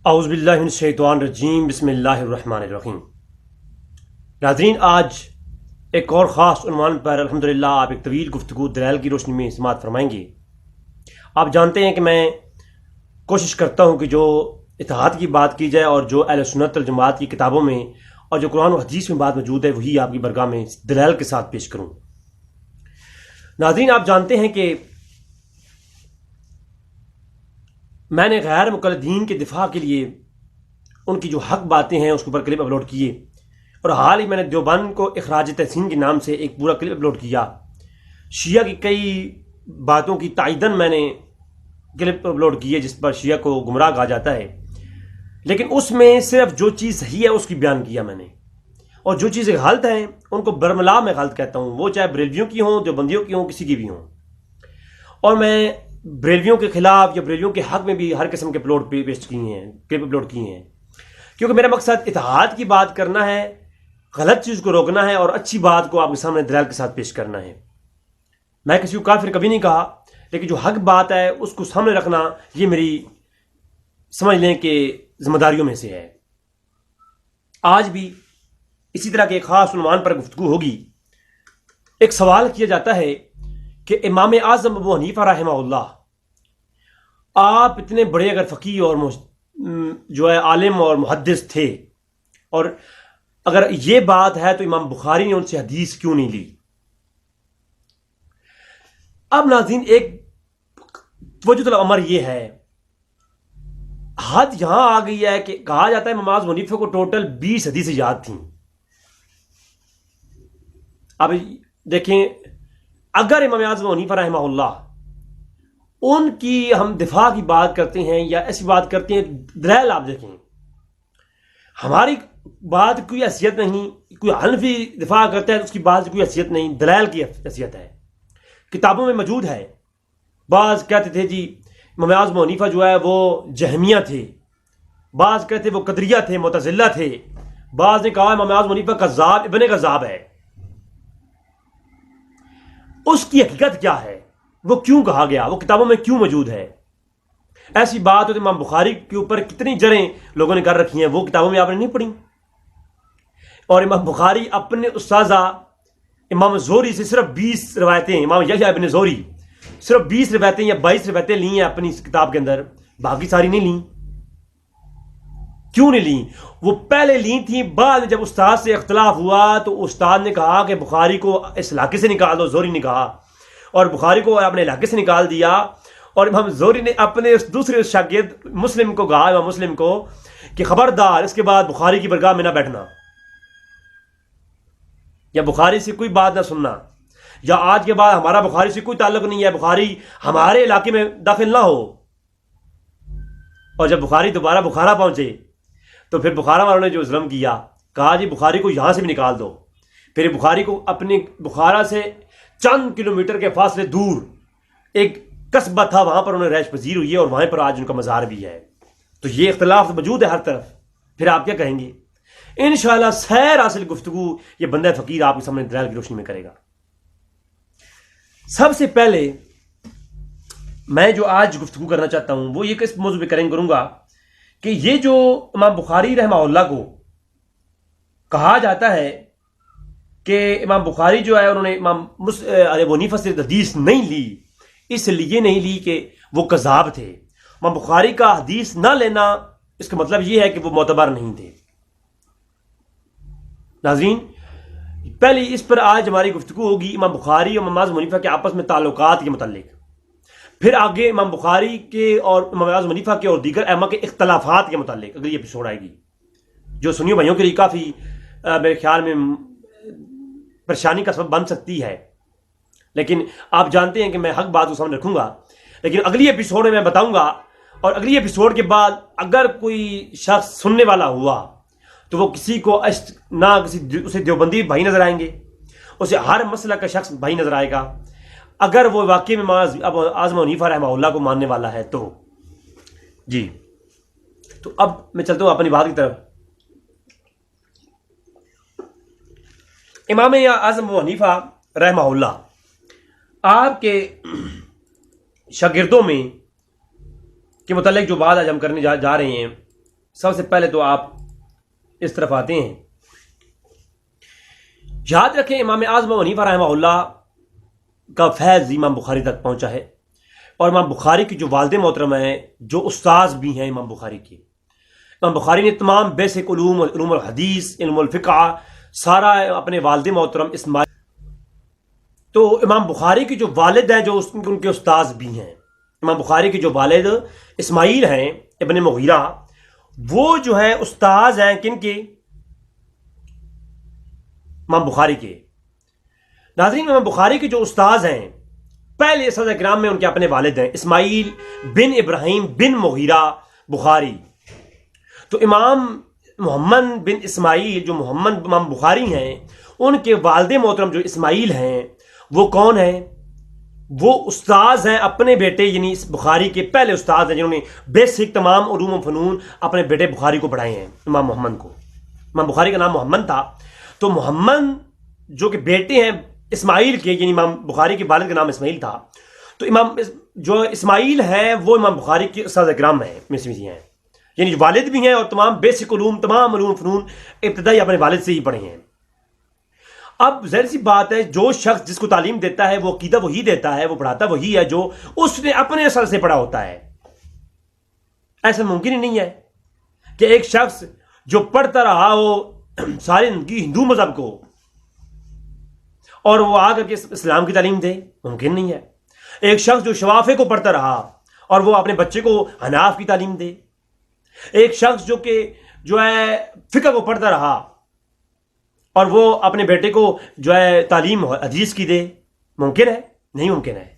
اعوذ باللہ من الشیطان الرجیم، بسم اللہ الرحمن الرحیم۔ ناظرین، آج ایک اور خاص عنوان پر الحمدللہ آپ ایک طویل گفتگو دلائل کی روشنی میں سماعت فرمائیں گے۔ آپ جانتے ہیں کہ میں کوشش کرتا ہوں کہ جو اتحاد کی بات کی جائے اور جو اہل سنت والجماعت کی کتابوں میں اور جو قرآن و حدیث میں بات موجود ہے وہی آپ کی برگاہ میں دلائل کے ساتھ پیش کروں۔ ناظرین، آپ جانتے ہیں کہ میں نے غیر مقلدین کے دفاع کے لیے ان کی جو حق باتیں ہیں اس کے اوپر کلپ اپلوڈ کیے، اور حال ہی میں نے دیوبند کو اخراج تحسین کے نام سے ایک پورا کلپ اپلوڈ کیا۔ شیعہ کی کئی باتوں کی تائیدن میں نے کلپ اپلوڈ کی ہے جس پر شیعہ کو گمراہ کہا جاتا ہے، لیکن اس میں صرف جو چیز صحیح ہے اس کی بیان کیا میں نے، اور جو چیزیں غلط ہیں ان کو برملا میں غلط کہتا ہوں، وہ چاہے بریلویوں کی ہوں، دیوبندیوں کی ہوں، کسی کی بھی ہوں۔ اور میں بریلویوں کے خلاف یا بریلویوں کے حق میں بھی ہر قسم کے اپلوڈ پیش کیے ہیں، کلپ اپلوڈ کیے ہیں، کیونکہ میرا مقصد اتحاد کی بات کرنا ہے، غلط چیز کو روکنا ہے اور اچھی بات کو آپ کے سامنے دلائل کے ساتھ پیش کرنا ہے۔ میں کسی کو کافر کبھی نہیں کہا، لیکن جو حق بات ہے اس کو سامنے رکھنا یہ میری سمجھ لیں کہ ذمہ داریوں میں سے ہے۔ آج بھی اسی طرح کے ایک خاص عنوان پر گفتگو ہوگی۔ ایک سوال کیا جاتا ہے کہ امام اعظم ابو حنیفہ رحمہ اللہ، آپ اتنے بڑے اگر فقیہ اور جو ہے عالم اور محدث تھے، اور اگر یہ بات ہے تو امام بخاری نے ان سے حدیث کیوں نہیں لی؟ اب ناظرین، ایک توجہ الامر یہ ہے، حد یہاں آ گئی ہے کہ کہا جاتا ہے امام اعظم حنیفہ کو ٹوٹل 20 حدیثیں یاد تھیں۔ اب دیکھیں، اگر امام اعظم حنیفہ رحمہ اللہ ان کی ہم دفاع کی بات کرتے ہیں یا ایسی بات کرتے ہیں، دلائل آپ دیکھیں، ہماری بات کوئی حیثیت نہیں۔ کوئی حنفی دفاع کرتا ہے تو اس کی بات کوئی حیثیت نہیں، دلائل کی حیثیت ہے، کتابوں میں موجود ہے۔ بعض کہتے تھے جی امام اعظم حنیفہ جو ہے وہ جہمیہ تھے، بعض کہتے وہ قدریہ تھے، معتزلہ تھے، بعض نے کہا امام اعظم حنیفہ کذاب ابن کذاب ہے۔ اس کی حقیقت کیا ہے؟ وہ کیوں کہا گیا؟ وہ کتابوں میں کیوں موجود ہے؟ ایسی بات ہو تو امام بخاری کے اوپر کتنی جریں لوگوں نے کر رکھی ہیں، وہ کتابوں میں آپ نے نہیں پڑھی؟ اور امام بخاری اپنے استاذہ امام زہری سے صرف 20 روایتیں، امام یحییٰ ابن زہری صرف 20 روایتیں یا 22 روایتیں لی ہیں اپنی اس کتاب کے اندر، باقی ساری نہیں لیں۔ کیوں نہیں لیں؟ وہ پہلے لی تھیں، بعد میں جب استاد سے اختلاف ہوا تو استاد نے کہا کہ بخاری کو اس علاقے سے نکال دو، زہری نے کہا، اور بخاری کو اپنے علاقے سے نکال دیا، اور امام زہری نے اپنے دوسرے شاگرد مسلم کو کہا، امام مسلم کو، کہ خبردار اس کے بعد بخاری کی برگاہ میں نہ بیٹھنا، یا بخاری سے کوئی بات نہ سننا، یا آج کے بعد ہمارا بخاری سے کوئی تعلق نہیں ہے، بخاری ہمارے علاقے میں داخل نہ ہو۔ اور جب بخاری دوبارہ بخارا پہنچے تو پھر بخارا والوں نے جو ظلم کیا، کہا جی بخاری کو یہاں سے بھی نکال دو۔ پھر بخاری کو اپنے بخارا سے چند کلومیٹر کے فاصلے دور ایک قصبہ تھا، وہاں پر انہیں رہائش پذیر ہوئی ہے، اور وہاں پر آج ان کا مزار بھی ہے۔ تو یہ اختلاف تو موجود ہے ہر طرف، پھر آپ کیا کہیں گے؟ انشاءاللہ سیر حاصل گفتگو یہ بندہ فقیر آپ کے سامنے دلائل کی روشنی میں کرے گا۔ سب سے پہلے میں جو آج گفتگو کرنا چاہتا ہوں وہ یہ کہ اس موضوع پہ کروں گا کہ یہ جو امام بخاری رحمہ اللہ کو کہا جاتا ہے کہ امام بخاری جو ہے انہوں نے امام ابو حنیفہ سے حدیث نہیں لی، اس لیے نہیں لی کہ وہ کذاب تھے۔ امام بخاری کا حدیث نہ لینا اس کا مطلب یہ ہے کہ وہ معتبر نہیں تھے۔ ناظرین، پہلی اس پر آج ہماری گفتگو ہوگی امام بخاری اور امام اعظم حنیفہ کے آپس میں تعلقات کے متعلق، پھر آگے امام بخاری کے اور امام اعظم حنیفہ کے اور دیگر ائمہ کے اختلافات کے متعلق اگر یہ ایپیسوڈ آئے گی، جو سنیوں بھائیوں کے لیے کافی میرے خیال میں پریشانی کا سبب بن سکتی ہے، لیکن آپ جانتے ہیں کہ میں حق بات کو سامنے رکھوں گا۔ لیکن اگلی ایپیسوڈ میں بتاؤں گا، اور اگلی ایپیسوڈ کے بعد اگر کوئی شخص سننے والا ہوا تو وہ کسی کو نہ اسے دیوبندی بھائی نظر آئیں گے، اسے ہر مسئلہ کا شخص بھائی نظر آئے گا، اگر وہ واقعی میں اب اعظم حنیفہ رحمہ اللہ کو ماننے والا ہے تو۔ جی تو اب میں چلتا ہوں اپنی بات کی طرف۔ امام اعظم ابو حنیفہ رحمہ اللہ آپ کے شاگردوں میں کے متعلق جو بات آج ہم کرنے جا رہے ہیں، سب سے پہلے تو آپ اس طرف آتے ہیں. یاد رکھیں امام اعظم ابو حنیفہ رحمہ اللہ کا فیض امام بخاری تک پہنچا ہے، اور امام بخاری کی جو والد محترمہ ہیں، جو استاذ بھی ہیں امام بخاری کے، امام بخاری نے تمام بیسک علوم، علوم الحدیث، علم الفقہ، سارا اپنے والد محترم اسماعیل. تو امام بخاری کے جو والد ہیں، جو ان کے استاذ بھی ہیں، امام بخاری کے جو والد اسماعیل ہیں ابن مغیرہ، وہ جو ہیں استاذ ہیں کن کے؟ امام بخاری کے. ناظرین، امام بخاری کے جو استاذ ہیں، پہلے اساتذہ کرام میں ان کے اپنے والد ہیں اسماعیل بن ابراہیم بن مغیرہ بخاری. تو امام محمد بن اسماعیل جو محمد امام بخاری ہیں، ان کے والد محترم جو اسماعیل ہیں، وہ کون ہیں؟ وہ استاذ ہیں اپنے بیٹے، یعنی اس بخاری کے پہلے استاذ ہیں جنہوں نے بیسک تمام علوم و فنون اپنے بیٹے بخاری کو پڑھائے ہیں، امام محمد کو. امام بخاری کا نام محمد تھا، تو محمد جو کہ بیٹے ہیں اسماعیل کے، یعنی امام بخاری کے والد کا نام اسماعیل تھا، تو امام جو اسماعیل ہیں وہ امام بخاری کے اساتذہ کرام ہیں، یعنی والد بھی ہیں، اور تمام بیسک علوم، تمام علوم فنون ابتدائی اپنے والد سے ہی پڑھے ہیں. اب ظاہر سی بات ہے، جو شخص جس کو تعلیم دیتا ہے وہ عقیدہ وہی دیتا ہے، وہ پڑھاتا وہی ہے جو اس نے اپنے اثر سے پڑھا ہوتا ہے. ایسا ممکن ہی نہیں ہے کہ ایک شخص جو پڑھتا رہا ہو ساری زندگی ہندو مذہب کو، اور وہ آ کر کے اسلام کی تعلیم دے، ممکن نہیں ہے. ایک شخص جو شوافے کو پڑھتا رہا اور وہ اپنے بچے کو حناف کی تعلیم دے. ایک شخص جو ہے فقہ کو پڑھتا رہا اور وہ اپنے بیٹے کو جو ہے تعلیم حدیث کی دے، ممکن ہے؟ نہیں ممکن ہے.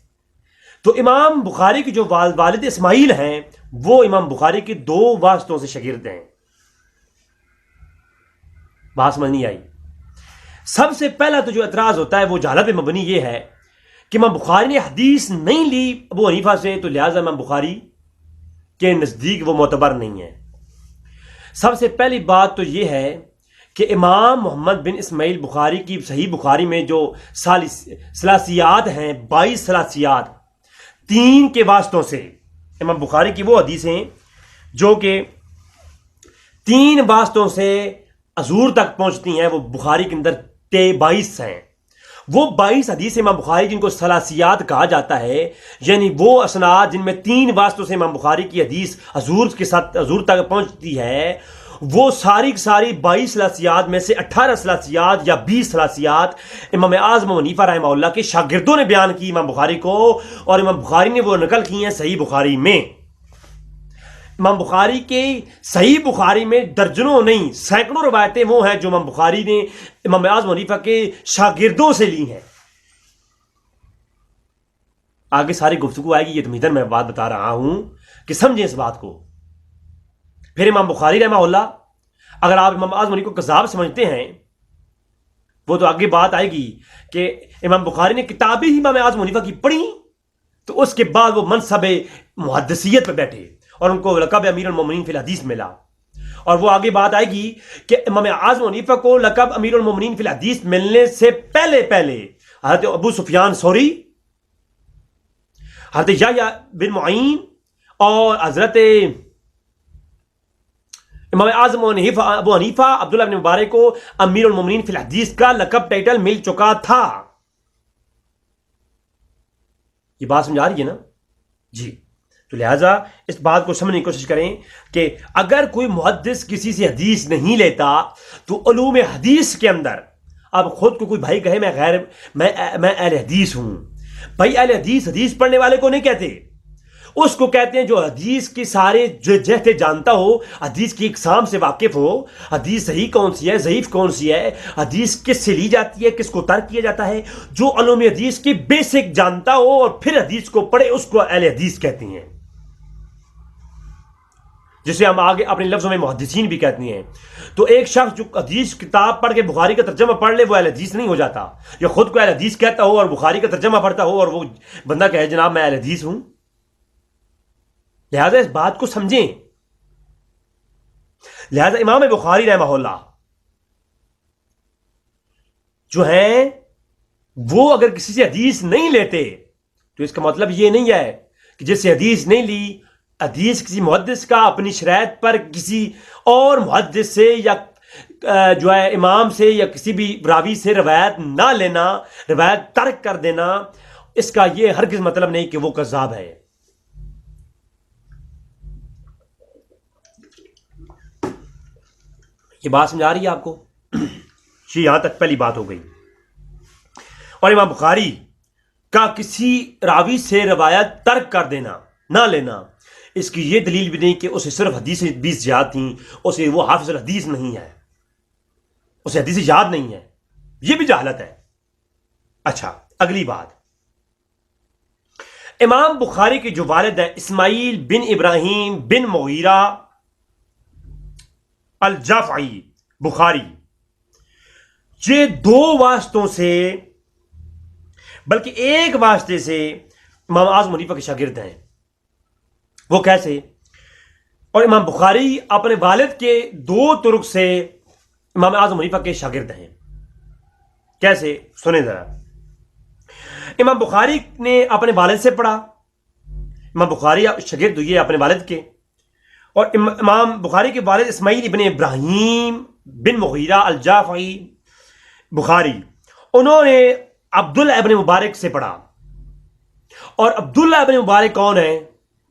تو امام بخاری کی جو والد اسماعیل ہیں، وہ امام بخاری کے 2 واسطوں سے شاگرد ہیں. بات سمجھ نہیں آئی؟ سب سے پہلا تو جو اعتراض ہوتا ہے وہ جہالت پہ مبنی یہ ہے کہ امام بخاری نے حدیث نہیں لی ابو حنیفہ سے، تو لہٰذا امام بخاری کے نزدیک وہ معتبر نہیں ہے. سب سے پہلی بات تو یہ ہے کہ امام محمد بن اسماعیل بخاری کی صحیح بخاری میں جو ثلاثیات ہیں، 22 ثلاثیات، 3 کے واسطوں سے امام بخاری کی وہ حدیثیں جو کہ 3 واسطوں سے حضور تک پہنچتی ہیں، وہ بخاری کے اندر 22 ہیں. وہ 22 حدیث امام بخاری جن کو ثلاثیات کہا جاتا ہے، یعنی وہ اسناد جن میں 3 واسطوں سے امام بخاری کی حدیث حضور کے ساتھ حضور تک پہنچتی ہے، وہ ساری 22 ثلاثیات میں سے 18 ثلاثیات یا 20 ثلاثیات امام اعظم ابو حنیفہ رحمہ اللہ کے شاگردوں نے بیان کی امام بخاری کو، اور امام بخاری نے وہ نقل کی ہیں صحیح بخاری میں. امام بخاری کے صحیح بخاری میں درجنوں نہیں سینکڑوں روایتیں وہ ہیں جو امام بخاری نے امام اعظم ابو حنیفہ کے شاگردوں سے لی ہیں. آگے ساری گفتگو آئے گی، یہ تمہیدن میں بات بتا رہا ہوں کہ سمجھیں اس بات کو. پھر امام بخاری رحمہ اللہ، اگر آپ امام اعظم ابو حنیفہ کو کذاب سمجھتے ہیں، وہ تو آگے بات آئے گی کہ امام بخاری نے کتابیں ہی امام اعظم ابو حنیفہ کی پڑھی، تو اس کے بعد وہ منصب محدثیت پہ بیٹھے اور ان کو لقب امیر المومنین فی الحدیث ملا. اور وہ آگے بات آئے گی کہ امام اعظم ابو حنیفہ کو لقب امیر المومنین فی الحدیث ملنے سے پہلے حضرت ابو سفیان ثوری، حضرت یحییٰ بن معین اور حضرت امام اعظم ابو حنیفہ عبداللہ بن مبارک کو امیر المومنین فی الحدیث کا لقب ٹائٹل مل چکا تھا. یہ بات سمجھا رہی ہے نا جی؟ تو لہٰذا اس بات کو سمجھنے کی کوشش کریں کہ اگر کوئی محدث کسی سے حدیث نہیں لیتا تو علوم حدیث کے اندر، اب خود کو کوئی بھائی کہے میں اہل حدیث ہوں، بھائی اہل حدیث پڑھنے والے کو نہیں کہتے، اس کو کہتے ہیں جو حدیث کی سارے جہتے جانتا ہو، حدیث کی اقسام سے واقف ہو، حدیث صحیح کون سی ہے، ضعیف کون سی ہے، حدیث کس سے لی جاتی ہے، کس کو ترک کیا جاتا ہے، جو علوم حدیث کی بیسک جانتا ہو اور پھر حدیث کو پڑھے، اس کو اہل حدیث کہتے ہیں، جسے ہم آگے اپنے لفظوں میں محدثین بھی کہتے ہیں. تو ایک شخص جو حدیث کتاب پڑھ کے بخاری کا ترجمہ پڑھ لے وہ اہل حدیث نہیں ہو جاتا، یا خود کو اہل حدیث کہتا ہو اور بخاری کا ترجمہ پڑھتا ہو اور وہ بندہ کہے جناب میں اہل حدیث ہوں. لہذا اس بات کو سمجھیں. لہذا امام بخاری رحمہ اللہ جو ہیں وہ اگر کسی سے حدیث نہیں لیتے تو اس کا مطلب یہ نہیں ہے کہ جس سے حدیث نہیں لی حدیث کسی محدث کا اپنی شرائط پر کسی اور محدث سے یا جو ہے امام سے یا کسی بھی راوی سے روایت نہ لینا، روایت ترک کر دینا، اس کا یہ ہرگز مطلب نہیں کہ وہ کذاب ہے۔ یہ بات سمجھ آ رہی ہے آپ کو؟ یہاں تک پہلی بات ہو گئی۔ اور امام بخاری کا کسی راوی سے روایت ترک کر دینا، نہ لینا، اس کی یہ دلیل بھی نہیں کہ اسے صرف حدیث 20 یاد تھیں، اسے وہ حافظ الحدیث نہیں ہے، اسے حدیث یاد نہیں ہے، یہ بھی جہالت ہے۔ اچھا، اگلی بات، امام بخاری کے جو والد ہیں اسماعیل بن ابراہیم بن مغیرہ الجعفری بخاری، یہ 2 واسطوں سے بلکہ ایک واسطے سے امام اعظم حنیفہ کے شاگرد ہیں۔ وہ کیسے؟ اور امام بخاری اپنے والد کے 2 طرق سے امام اعظم حنیفہ کے شاگرد ہیں۔ کیسے؟ سنیں ذرا۔ امام بخاری نے اپنے والد سے پڑھا، امام بخاری شاگرد ہوئے اپنے والد کے، اور امام بخاری کے والد اسماعیل ابن ابراہیم بن مغیرہ الجعفری بخاری، انہوں نے عبداللہ ابن مبارک سے پڑھا، اور عبداللہ ابن مبارک کون ہیں؟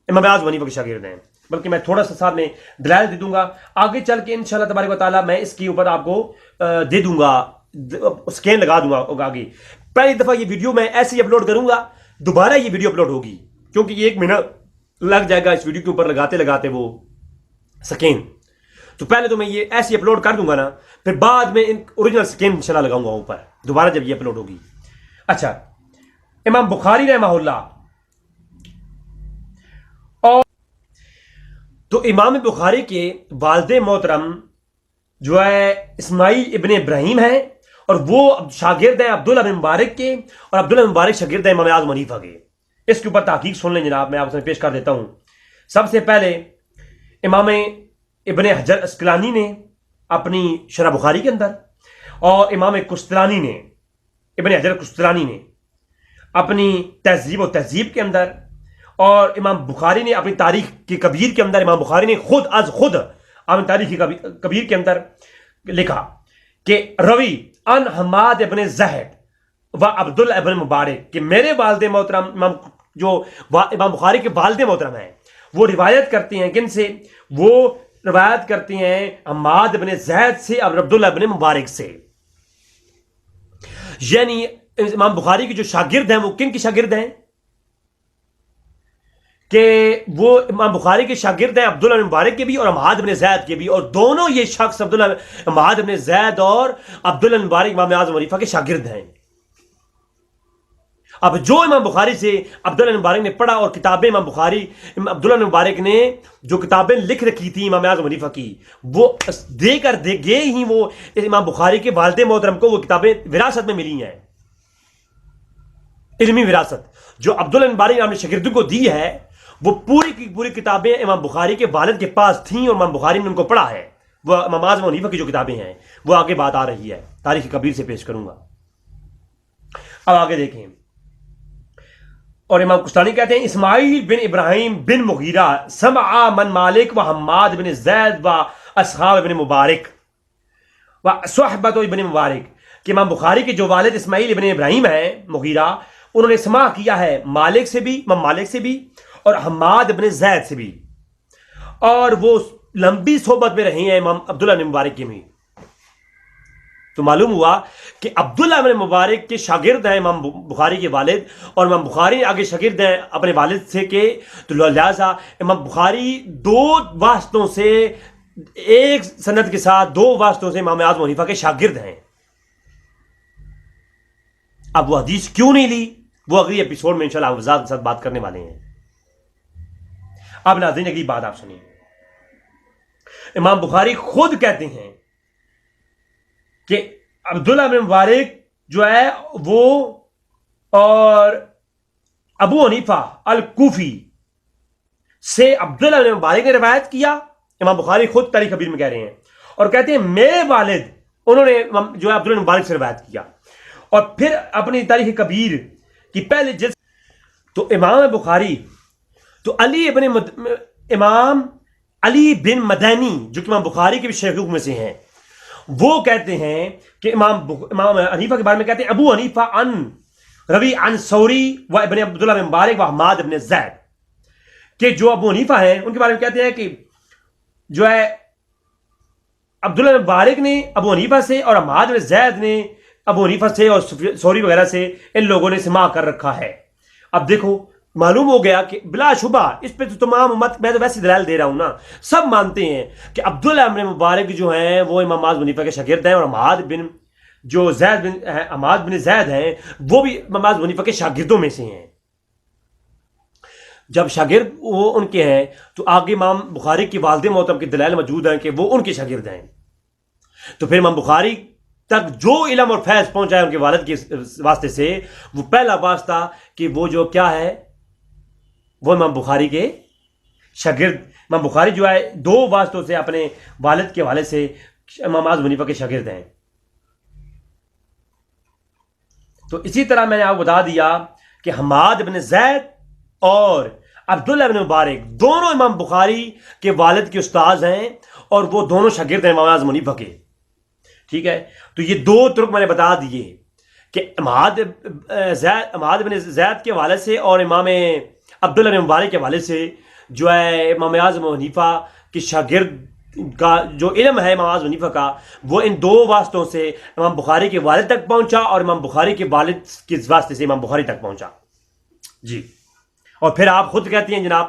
امام اعظم حنیفہ کے شاگرد ہیں۔ بلکہ میں تھوڑا سا ساتھ میں دلائل دے دوں گا، آگے چل کے انشاءاللہ تبارک و تعالیٰ میں اس کے اوپر آپ کو دے دوں گا، سکین لگا دوں گا آگے۔ پہلی دفعہ یہ ویڈیو میں ایسے ہی اپلوڈ کروں گا، دوبارہ یہ ویڈیو اپلوڈ ہوگی، کیونکہ یہ 1 منٹ لگ جائے گا اس ویڈیو کے اوپر لگاتے لگاتے وہ سکین۔ تو پہلے تو میں یہ ایسے اپلوڈ کر دوں گا نا، پھر بعد میں اوریجنل سکین انشاءاللہ لگاؤں گا اوپر دوبارہ جب یہ اپلوڈ ہوگی۔ اچھا، امام بخاری رحمہ اللہ، اور تو امام بخاری کے والد محترم جو ہے اسماعیل ابن ابراہیم ہیں، اور وہ شاگرد ہیں عبداللہ بن مبارک کے، اور عبداللہ بن مبارک شاگرد ہیں امام اعظم حنیفہ کے۔ اس کے اوپر تحقیق سن لیں جناب، میں آپ سے پیش کر دیتا ہوں۔ سب سے پہلے امام ابن حجر اسقلانی نے اپنی شرح بخاری کے اندر، اور امام قسطلانی نے، ابن حجر قسطلانی نے اپنی تہذیب و تہذیب کے اندر، اور امام بخاری نے اپنی تاریخ کی کبیر کے اندر، امام بخاری نے خود از خود اپنی تاریخ کی کبیر کے اندر لکھا کہ روی ان حماد ابن زہد و عبداللہ ابن مبارک، کہ میرے والد محترم جو امام بخاری کے والد محترم ہیں، وہ روایت کرتے ہیں کن سے؟ وہ روایت کرتے ہیں حماد ابن زہد سے اور عبداللہ ابن مبارک سے۔ یعنی امام بخاری کے جو شاگرد ہیں وہ کن کے شاگرد ہیں؟ کہ وہ امام بخاری کے شاگرد ہیں عبداللہ بن مبارک کے بھی اور حماد بن زید کے بھی، اور دونوں یہ شخص حماد بن زید اور عبداللہ بن مبارک امام اعظم حنیفہ کے شاگرد ہیں۔ اب جو امام بخاری سے عبداللہ بن مبارک نے پڑھا، اور کتابیں امام بخاری عبداللہ بن مبارک نے جو کتابیں لکھ رکھی تھی امام اعظم حنیفہ کی، وہ دے کر دے گئے ہی وہ امام بخاری کے والد محترم کو وہ کتابیں وراثت میں ملی ہیں، علمی وراثت جو عبداللہ بن مبارک نے شاگردوں کو دی ہے، وہ پوری کی پوری کتابیں امام بخاری کے والد کے پاس تھیں، اور امام بخاری نے ان کو پڑھا ہے۔ وہ امام اعظم حنیفہ کی جو کتابیں ہیں وہ آگے بات آ رہی ہے، تاریخ کبیر سے پیش کروں گا۔ اب آگے دیکھیں، اور امام قسطلانی کہتے ہیں اسماعیل بن ابراہیم بن مغیرہ سمع من مالک و حماد بن زید و اصحاب ابن مبارک و صحبت ابن مبارک، کہ امام بخاری کے جو والد اسماعیل ابن ابراہیم ہیں مغیرہ، انہوں نے سماع کیا ہے مالک سے بھی، امام مالک سے بھی، اور حماد ابن زید سے بھی، اور وہ لمبی صحبت میں رہے ہیں امام عبداللہ بن مبارک کے بھی۔ تو معلوم ہوا کہ عبداللہ بن مبارک کے شاگرد ہیں امام بخاری کے والد، اور امام بخاری آگے شاگرد ہیں اپنے والد سے، کہ تو لہذا امام بخاری 2 واسطوں سے، ایک سند کے ساتھ 2 واسطوں سے امام اعظم حنیفہ کے شاگرد ہیں۔ اب وہ حدیث کیوں نہیں لی، وہ اگلی ایپیسوڈ میں انشاءاللہ وضاحت کے ساتھ بات کرنے والے ہیں۔ اب ناظرین اگلی بات آپ سنیں، امام بخاری خود کہتے ہیں کہ عبداللہ بن مبارک جو ہے وہ اور ابو حنیفہ الکوفی سے عبداللہ بن مبارک نے روایت کیا، امام بخاری خود تاریخ کبیر میں کہہ رہے ہیں، اور کہتے ہیں میرے والد انہوں نے جو ہے عبداللہ بن مبارک سے روایت کیا، اور پھر اپنی تاریخ کبیر کی پہلے جلد تو امام بخاری تو علی ابن امام علی بن مدینی جو کہ امام بخاری کے بھی شیخوں میں سے ہیں، وہ کہتے ہیں کہ امام حنیفہ کے بارے میں کہتے ہیں ابو حنیفہ ان روی ان ثوری و ابن عبداللہ بن مبارک و حماد بن زید، کہ جو ابو حنیفہ ہیں ان کے بارے میں کہتے ہیں کہ جو ہے عبداللہ بن مبارک نے ابو حنیفہ سے اور حماد بن زید نے ابو حنیفہ سے اور ثوری وغیرہ سے ان لوگوں نے سماع کر رکھا ہے۔ اب دیکھو معلوم ہو گیا کہ بلا شبہ اس پہ تو تمام امت، میں تو ویسے دلائل دے رہا ہوں نا، سب مانتے ہیں کہ عبداللہ بن مبارک جو ہیں وہ امام اعظم حنیفہ کے شاگرد ہیں، اور حماد بن زید ہیں وہ بھی امام اعظم حنیفہ کے شاگردوں میں سے ہیں۔ جب شاگرد وہ ان کے ہیں تو آگے امام بخاری کی والد محترم کے دلائل موجود ہیں کہ وہ ان کے شاگرد ہیں، تو پھر امام بخاری تک جو علم اور فیض پہنچا ہے ان کے والد کے واسطے سے، وہ پہلا واسطہ کہ وہ جو کیا ہے، وہ امام بخاری کے شاگرد، امام بخاری جو ہے دو واسطوں سے اپنے والد کے حوالے سے امام اعظم حنیفہ کے شاگرد ہیں۔ تو اسی طرح میں نے آپ کو بتا دیا کہ حماد بن زید اور عبداللہ بن مبارک دونوں امام بخاری کے والد کے استاذ ہیں، اور وہ دونوں شاگرد ہیں امام اعظم حنیفہ کے، ٹھیک ہے۔ تو یہ دو ترک میں نے بتا دیے کہ حماد بن زید کے والد سے اور امام عبداللہ بن مبارک کے والد سے جو ہے امام اعظم حنیفہ کے شاگرد کا جو علم ہے امام اعظم حنیفہ کا، وہ ان دو واسطوں سے امام بخاری کے والد تک پہنچا اور امام بخاری کے والد کے واسطے سے امام بخاری تک پہنچا جی۔ اور پھر آپ خود کہتے ہیں جناب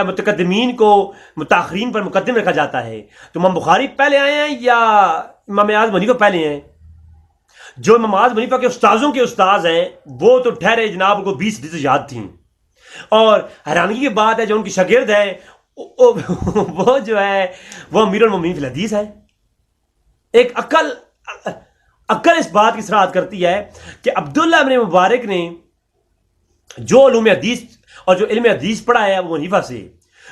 متقدمین کو متاخرین پر مقدم رکھا جاتا ہے، تو امام بخاری پہلے آئے ہیں یا امام اعظم حنیفہ پہلے ہیں؟ جو امام اعظم حنیفہ کے استاذوں کے استاذ ہیں وہ تو ٹھہرے جناب کو 20 حدیثیں یاد تھیں، اور حیرانگی کی بات ہے جو ان کی شاگرد ہے وہ جو ہے وہ امیر المومنین فی الحدیث ہے۔ ایک عقل اس بات کی صراحت کرتی ہے کہ عبداللہ بن مبارک نے جو علوم حدیث اور جو علم حدیث پڑھا ہے ابو حنیفہ سے،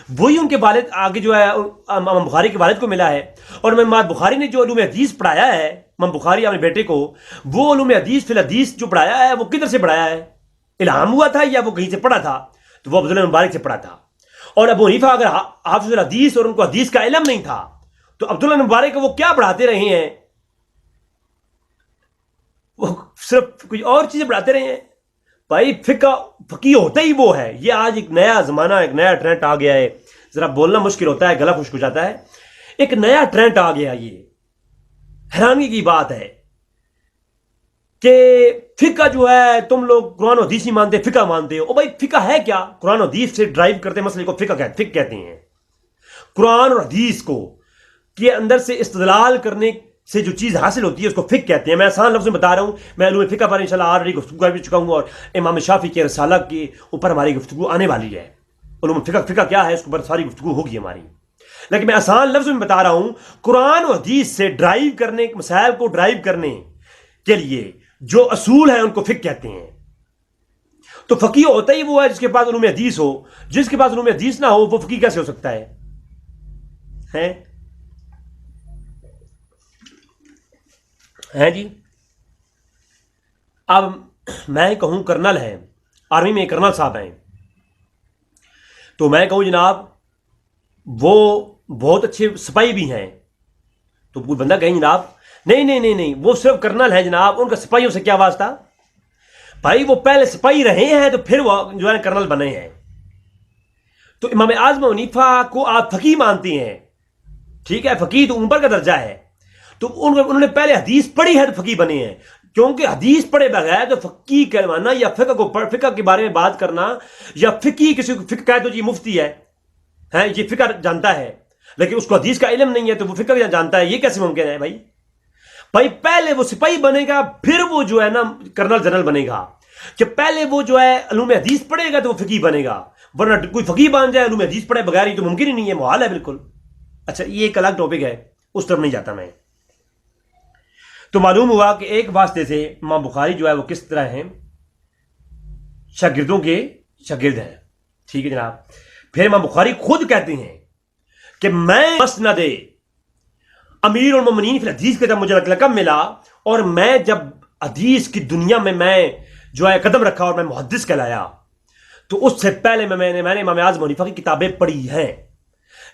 وہی ان کے والد آگے جو ہے امام بخاری کے والد کو ملا ہے، اور امام بخاری نے جو علوم حدیث پڑھایا ہے امام بخاری اپنے بیٹے کو، وہ علوم حدیث فی الحدیث جو پڑھایا ہے وہ کدھر سے پڑھایا ہے؟ الہام ہوا تھا یا وہ کہیں سے پڑھا تھا؟ تو وہ عبداللہ مبارک سے پڑھا تھا۔ اور ابو حنیفہ اگر حافظ الحدیث اور ان کو حدیث کا علم نہیں تھا تو عبداللہ مبارک کو وہ کیا پڑھاتے رہے ہیں؟ وہ صرف کچھ اور چیزیں پڑھاتے رہے ہیں۔ بھائی فقیہ ہوتا ہی وہ ہے۔ یہ آج ایک نیا زمانہ، ایک نیا ٹرینڈ آ گیا ہے، ذرا بولنا مشکل ہوتا ہے، گلا خشک ہو جاتا ہے، ایک نیا ٹرینڈ آ گیا۔ یہ حیرانی کی بات ہے کہ فقہ جو ہے تم لوگ قرآن و حدیث نہیں مانتے، فقہ مانتے ہو۔ بھائی فقہ ہے کیا؟ قرآن و حدیث سے ڈرائیو کرتے مسئلے کو فقہ کہتے ہیں۔ قرآن اور حدیث کو کے اندر سے استدلال کرنے سے جو چیز حاصل ہوتی ہے اس کو فقہ کہتے ہیں۔ میں آسان لفظ میں بتا رہا ہوں، میں علوم فقہ پر انشاءاللہ آلریڈی گفتگو کر بھی چکا ہوں، اور امام شافعی کے رسالہ کے اوپر ہماری گفتگو آنے والی ہے۔ علوم فقہ کیا ہے اس کے اوپر ساری گفتگو ہوگی ہماری، لیکن میں آسان لفظ میں بتا رہا ہوں قرآن و حدیث سے ڈرائیو کرنے، مسائل کو ڈرائیو کرنے کے لیے جو اصول ہیں ان کو فقہ کہتے ہیں۔ تو فقیہ ہوتا ہی وہ ہے جس کے پاس علوم حدیث ہو، جس کے پاس علوم حدیث نہ ہو وہ فقیہ کیسے ہو سکتا ہے؟ جی اب میں کہوں کرنل ہے، آرمی میں کرنل صاحب ہیں، تو میں کہوں جناب وہ بہت اچھے سپاہی بھی ہیں، تو کوئی بندہ کہیں جناب نہیں وہ صرف کرنل ہیں جناب، ان کا سپاہیوں سے کیا واسطہ؟ بھائی وہ پہلے سپاہی رہے ہیں تو پھر وہ جو ہے کرنل بنے ہیں۔ تو امام اعظم حنیفہ کو آپ فقیہ مانتے ہیں، ٹھیک ہے، فقیہ تو اوپر کا درجہ ہے، تو انہوں نے پہلے حدیث پڑھی ہے تو فقیہ بنے ہیں، کیونکہ حدیث پڑھے بغیر تو فقیہ کہلوانا یا فقہ کے بارے میں بات کرنا، یا فقیہ کسی کو فقہ کہے تو جی مفتی ہے یہ فقہ جانتا ہے، لیکن اس کو حدیث کا علم نہیں ہے تو وہ فقہ جانتا ہے، یہ کیسے ممکن ہے؟ بھائی پہلے وہ سپاہی بنے گا پھر وہ جو ہے نا کرنل جنرل بنے گا، کہ پہلے وہ جو ہے علوم حدیث پڑھے گا تو وہ فقیہ بنے گا، ورنہ کوئی فقیہ بن جائے علوم حدیث پڑھے بغیر ہی تو ممکن ہی نہیں ہے، محال ہے بالکل۔ اچھا یہ ایک الگ ٹاپک ہے، اس طرف نہیں جاتا میں۔ تو معلوم ہوا کہ ایک واسطے سے امام بخاری جو ہے وہ کس طرح ہیں، شاگردوں کے شاگرد ہیں، ٹھیک ہے جناب۔ پھر امام بخاری خود کہتے ہیں کہ میں مسند امیر المومنین فی الحدیث کے جب مجھے لقب ملا، اور میں جب حدیث کی دنیا میں جو ہے قدم رکھا اور میں محدث کہلایا، تو اس سے پہلے میں نے امام اعظم حنیفہ کی کتابیں پڑھی ہیں،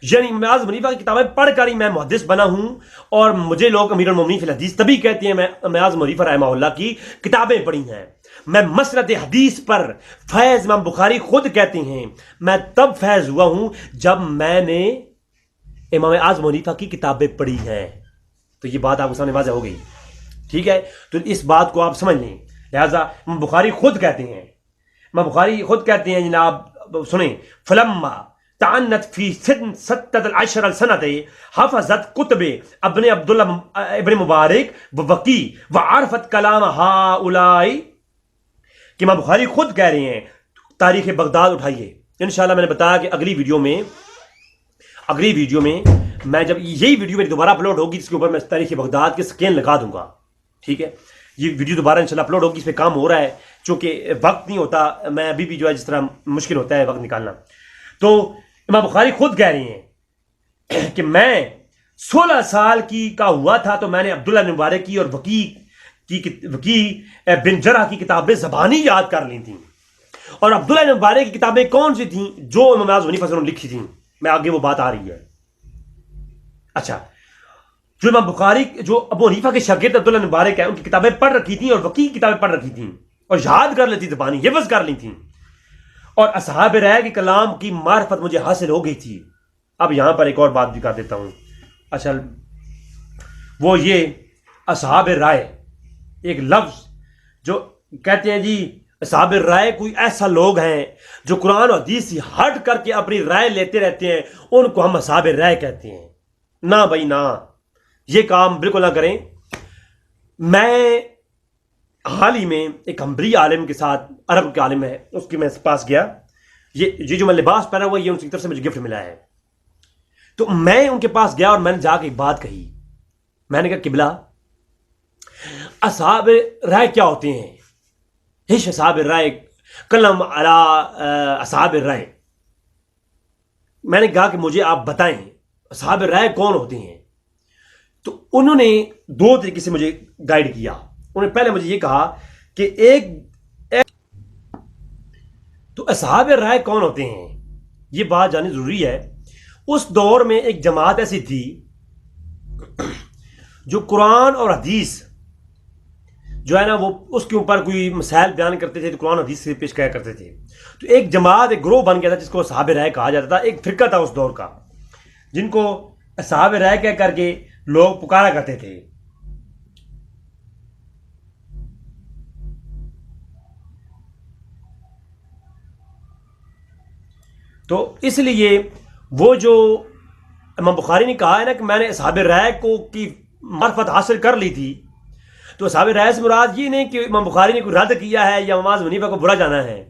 یعنی امام اعظم حنیفہ کی کتابیں پڑھ کر ہی میں محدث بنا ہوں، اور مجھے لوگ امیر المومنین فی الحدیث تبھی کہتے ہیں میں امام اعظم حنیفہ رحمہ اللہ کی کتابیں پڑھی ہیں۔ میں مسند حدیث پر فیض امام بخاری خود کہتے ہیں میں تب فیض ہوا ہوں جب میں نے امام اعظم حنیفہ کی کتابیں پڑھی ہیں۔ تو یہ بات آپ کو سامنے واضح ہو گئی، ٹھیک ہے؟ تو اس بات کو آپ سمجھ لیں، لہذا امام بخاری خود کہتے ہیں، امام بخاری خود کہتے ہیں جناب سنیں، فلما تعنت فی سن 17 سنۃ حفظت کتب ابن عبداللہ ابن مبارک ووکی وعرفت کلام ہؤلاء، کہ امام بخاری خود کہہ رہے ہیں تاریخ بغداد اٹھائیے، انشاءاللہ میں نے بتایا کہ اگلی ویڈیو میں میں جب یہی ویڈیو میری دوبارہ اپلوڈ ہوگی اس کے اوپر میں تاریخ بغداد کے سکین لگا دوں گا، ٹھیک ہے؟ یہ ویڈیو دوبارہ انشاءاللہ اپلوڈ ہوگی، اس پہ کام ہو رہا ہے چونکہ وقت نہیں ہوتا، میں ابھی بھی جو ہے جس طرح مشکل ہوتا ہے وقت نکالنا۔ تو امام بخاری خود کہہ رہے ہیں کہ میں 16 سال کا ہوا تھا تو میں نے عبداللہ بن مبارک کی اور وکی بن جرح کی کتابیں زبانی یاد کر لی تھیں، اور عبداللہ بن مبارک کی کتابیں کون سی تھیں؟ جو امام اعظم حنیفہ سے انہوں نے لکھی تھیں، میں آگے وہ بات آ رہی ہے۔ اچھا، جو امام بخاری جو ابو حنیفہ کے شاگرد عبداللہ بن مبارک ہے ان کی کتابیں پڑھ رکھی تھیں، اور وکی کی کتابیں پڑھ رکھی تھیں، اور یاد کر لیتی زبانی، حفظ کر لی تھیں، اور اصحاب رائے کے کلام کی معرفت مجھے حاصل ہو گئی تھی۔ اب یہاں پر ایک اور بات بھی کر دیتا ہوں، اچھا وہ یہ اصحاب رائے ایک لفظ جو کہتے ہیں جی اصحاب رائے کوئی ایسا لوگ ہیں جو قرآن و حدیث سے ہٹ کر کے اپنی رائے لیتے رہتے ہیں، ان کو ہم اصحاب رائے کہتے ہیں۔ نہ بھائی نہ، یہ کام بالکل نہ کریں۔ میں حال ہی میں ایک ہمبری عالم کے ساتھ، عرب کے عالم ہے، اس کے میں پاس گیا، یہ جو میں لباس پہنا ہوا یہ ان کی طرف سے مجھے گفٹ ملا ہے۔ تو میں ان کے پاس گیا اور میں نے جا کے ایک بات کہی، میں نے کہا قبلہ اصحاب رائے کیا ہوتے ہیں؟ ہش اصحاب رائے کلم علی اصحاب رائے، میں نے کہا کہ مجھے آپ بتائیں اصحاب رائے کون ہوتے ہیں؟ تو انہوں نے 2 طریقے سے مجھے گائیڈ کیا۔ انہوں نے پہلے مجھے یہ کہا کہ تو اصحاب رائے کون ہوتے ہیں، یہ بات جاننا ضروری ہے۔ اس دور میں ایک جماعت ایسی تھی جو قرآن اور حدیث جو ہے نا وہ اس کے اوپر کوئی مسائل بیان کرتے تھے تو قرآن و حدیث سے پیش کیا کرتے تھے۔ تو ایک جماعت، ایک گروہ بن گیا تھا جس کو اصحاب رائے کہا جاتا تھا، ایک فرقہ تھا اس دور کا جن کو اصحاب رائے کہہ کر کے لوگ پکارا کرتے تھے۔ تو اس لیے وہ جو امام بخاری نے کہا ہے نا کہ میں نے اصحاب رائے کی معرفت حاصل کر لی تھی، تو اصحاب رائے سے مراد یہ نہیں کہ امام بخاری نے کوئی رد کیا ہے یا امام اعظم حنیفہ کو برا جانا ہے،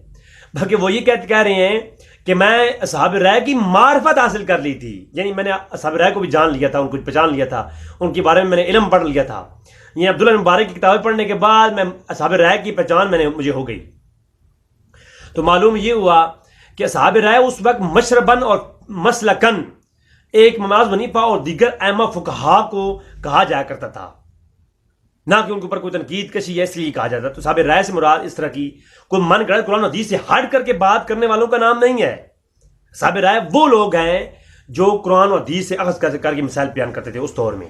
بلکہ وہ یہ کہہ رہے ہیں کہ میں اصحاب رائے کی معرفت حاصل کر لی تھی، یعنی میں نے اصحاب رائے کو بھی جان لیا تھا، ان کو پہچان لیا تھا، ان کے بارے میں نے علم پڑھ لیا تھا۔ یہ عبداللہ بن مبارک کی کتابیں پڑھنے کے بعد میں اصحاب رائے کی پہچان مجھے ہو گئی۔ تو معلوم یہ ہوا کہ اصحاب رائے اس وقت مشربن اور مسلکن ایک امام اعظم حنیفہ اور دیگر ائمہ فقہا کو کہا جایا کرتا تھا، نہ کہ ان کے اوپر کوئی تنقید کشی ہے اس لیے کہا جاتا۔ تو صحاب رائے سے مراد اس طرح کی کوئی من گھڑت قرآن حدیث سے ہٹ کر کے بات کرنے والوں کا نام نہیں ہے۔ صحاب رائے وہ لوگ ہیں جو قرآن و حدیث سے اخذ کر کے مسائل بیان کرتے تھے اس دور میں،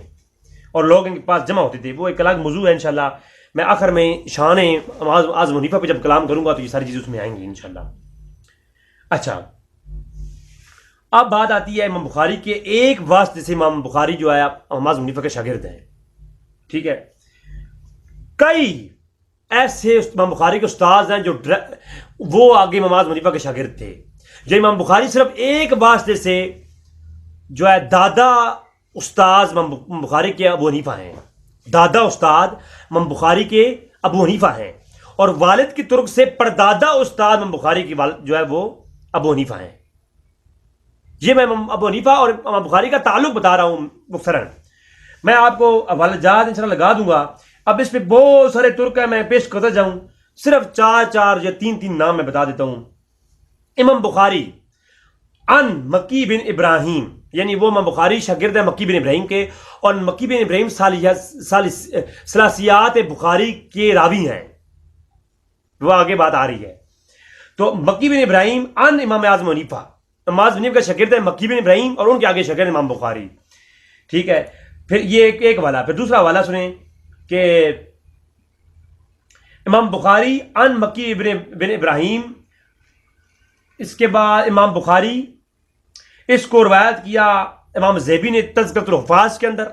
اور لوگ ان کے پاس جمع ہوتے تھے۔ وہ ایک الگ موضوع ہے، انشاءاللہ میں آخر میں شان اعظم حنیفہ پہ جب کلام کروں گا تو یہ ساری چیزیں اس میں آئیں گی انشاءاللہ۔ اچھا، اب بات آتی ہے امام بخاری کے ایک واسطے سے۔ امام بخاری جو ہے امام اعظم حنیفہ کے شاگرد ہیں، ٹھیک ہے؟ کئی ایسے امام بخاری کے استاذ ہیں جو وہ آگے امام اعظم حنیفہ کے شاگرد تھے۔ جو امام بخاری صرف ایک واسطے سے جو ہے دادا استاذ امام بخاری کے ابو حنیفہ ہیں، دادا استاد امام بخاری کے ابو حنیفہ ہیں، اور والد کی طرف سے پردادا استاد امام بخاری کی والد جو ہے وہ ابو حنیفہ ہیں۔ یہ میں ابو حنیفہ اور امام بخاری کا تعلق بتا رہا ہوں مختصراً، میں آپ کو حوالہ جات انشاءاللہ لگا دوں گا۔ اب اس پہ بہت سارے ترک ہیں، میں پیش کرتا جاؤں، صرف 4 یا 3 نام میں بتا دیتا ہوں۔ امام بخاری ان مکی بن ابراہیم، یعنی وہ امام بخاری شاگرد ہے مکی بن ابراہیم کے، اور مکی بن ابراہیم ثلاثیات بخاری کے راوی ہیں، وہ آگے بات آ رہی ہے۔ تو مکی بن ابراہیم ان امام اعظم حنیفہ، امام اعظم حنیفہ کا شاگرد ہے مکی بن ابراہیم، اور ان کے آگے شاگرد امام بخاری. ٹھیک ہے. پھر یہ ایک حوالہ. پھر دوسرا حوالہ سنیں کہ امام بخاری ان مکی بن ابراہیم، اس کے بعد امام بخاری اس کو روایت کیا امام زیبی نے تذکرۃ الحفاظ کے اندر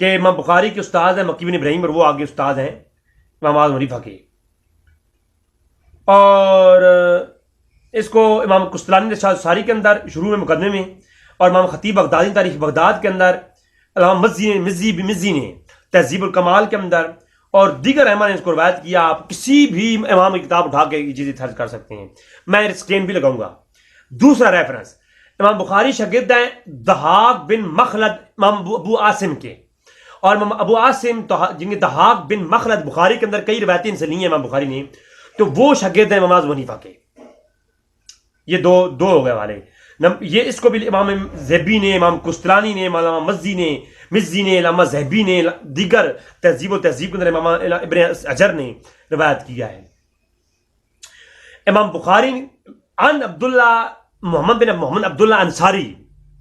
کہ امام بخاری کے استاد ہیں مکی بن ابراہیم، اور وہ آگے استاد ہیں امام اعظم حنیفہ کے. اور اس کو امام قسطلانی نے ارشاد الساری کے اندر شروع میں مقدمے میں، اور امام خطیب بغدادی تاریخ بغداد کے اندر، امام مزی نے تہذیب الکمال کے اندر، اور دیگر ائمہ نے اس کو روایت کیا. آپ کسی بھی امام کی کتاب اٹھا کے یہ چیزیں درج کر سکتے ہیں، میں اسکرین بھی لگاؤں گا. دوسرا ریفرنس، امام بخاری شاگرد ہیں ضحاک بن مخلد امام ابو عاصم کے، اور امام ابو عاصم جن کے ضحاک بن مخلد بخاری کے اندر کئی روایتیں ان سے لی ہیں امام بخاری نے، تو وہ شاگرد ہیں امام اعظم حنیفہ کے. یہ دو ہو گئے والے. یہ اس کو بھی امام زیبی نے، امام قسطلانی نے، امام مزی نے، علامہ زیبی نے، دیگر تہذیب کے اندر امام ابن حجر نے روایت کیا ہے. امام بخاری عن عبداللہ محمد بن محمد عبداللہ انصاری،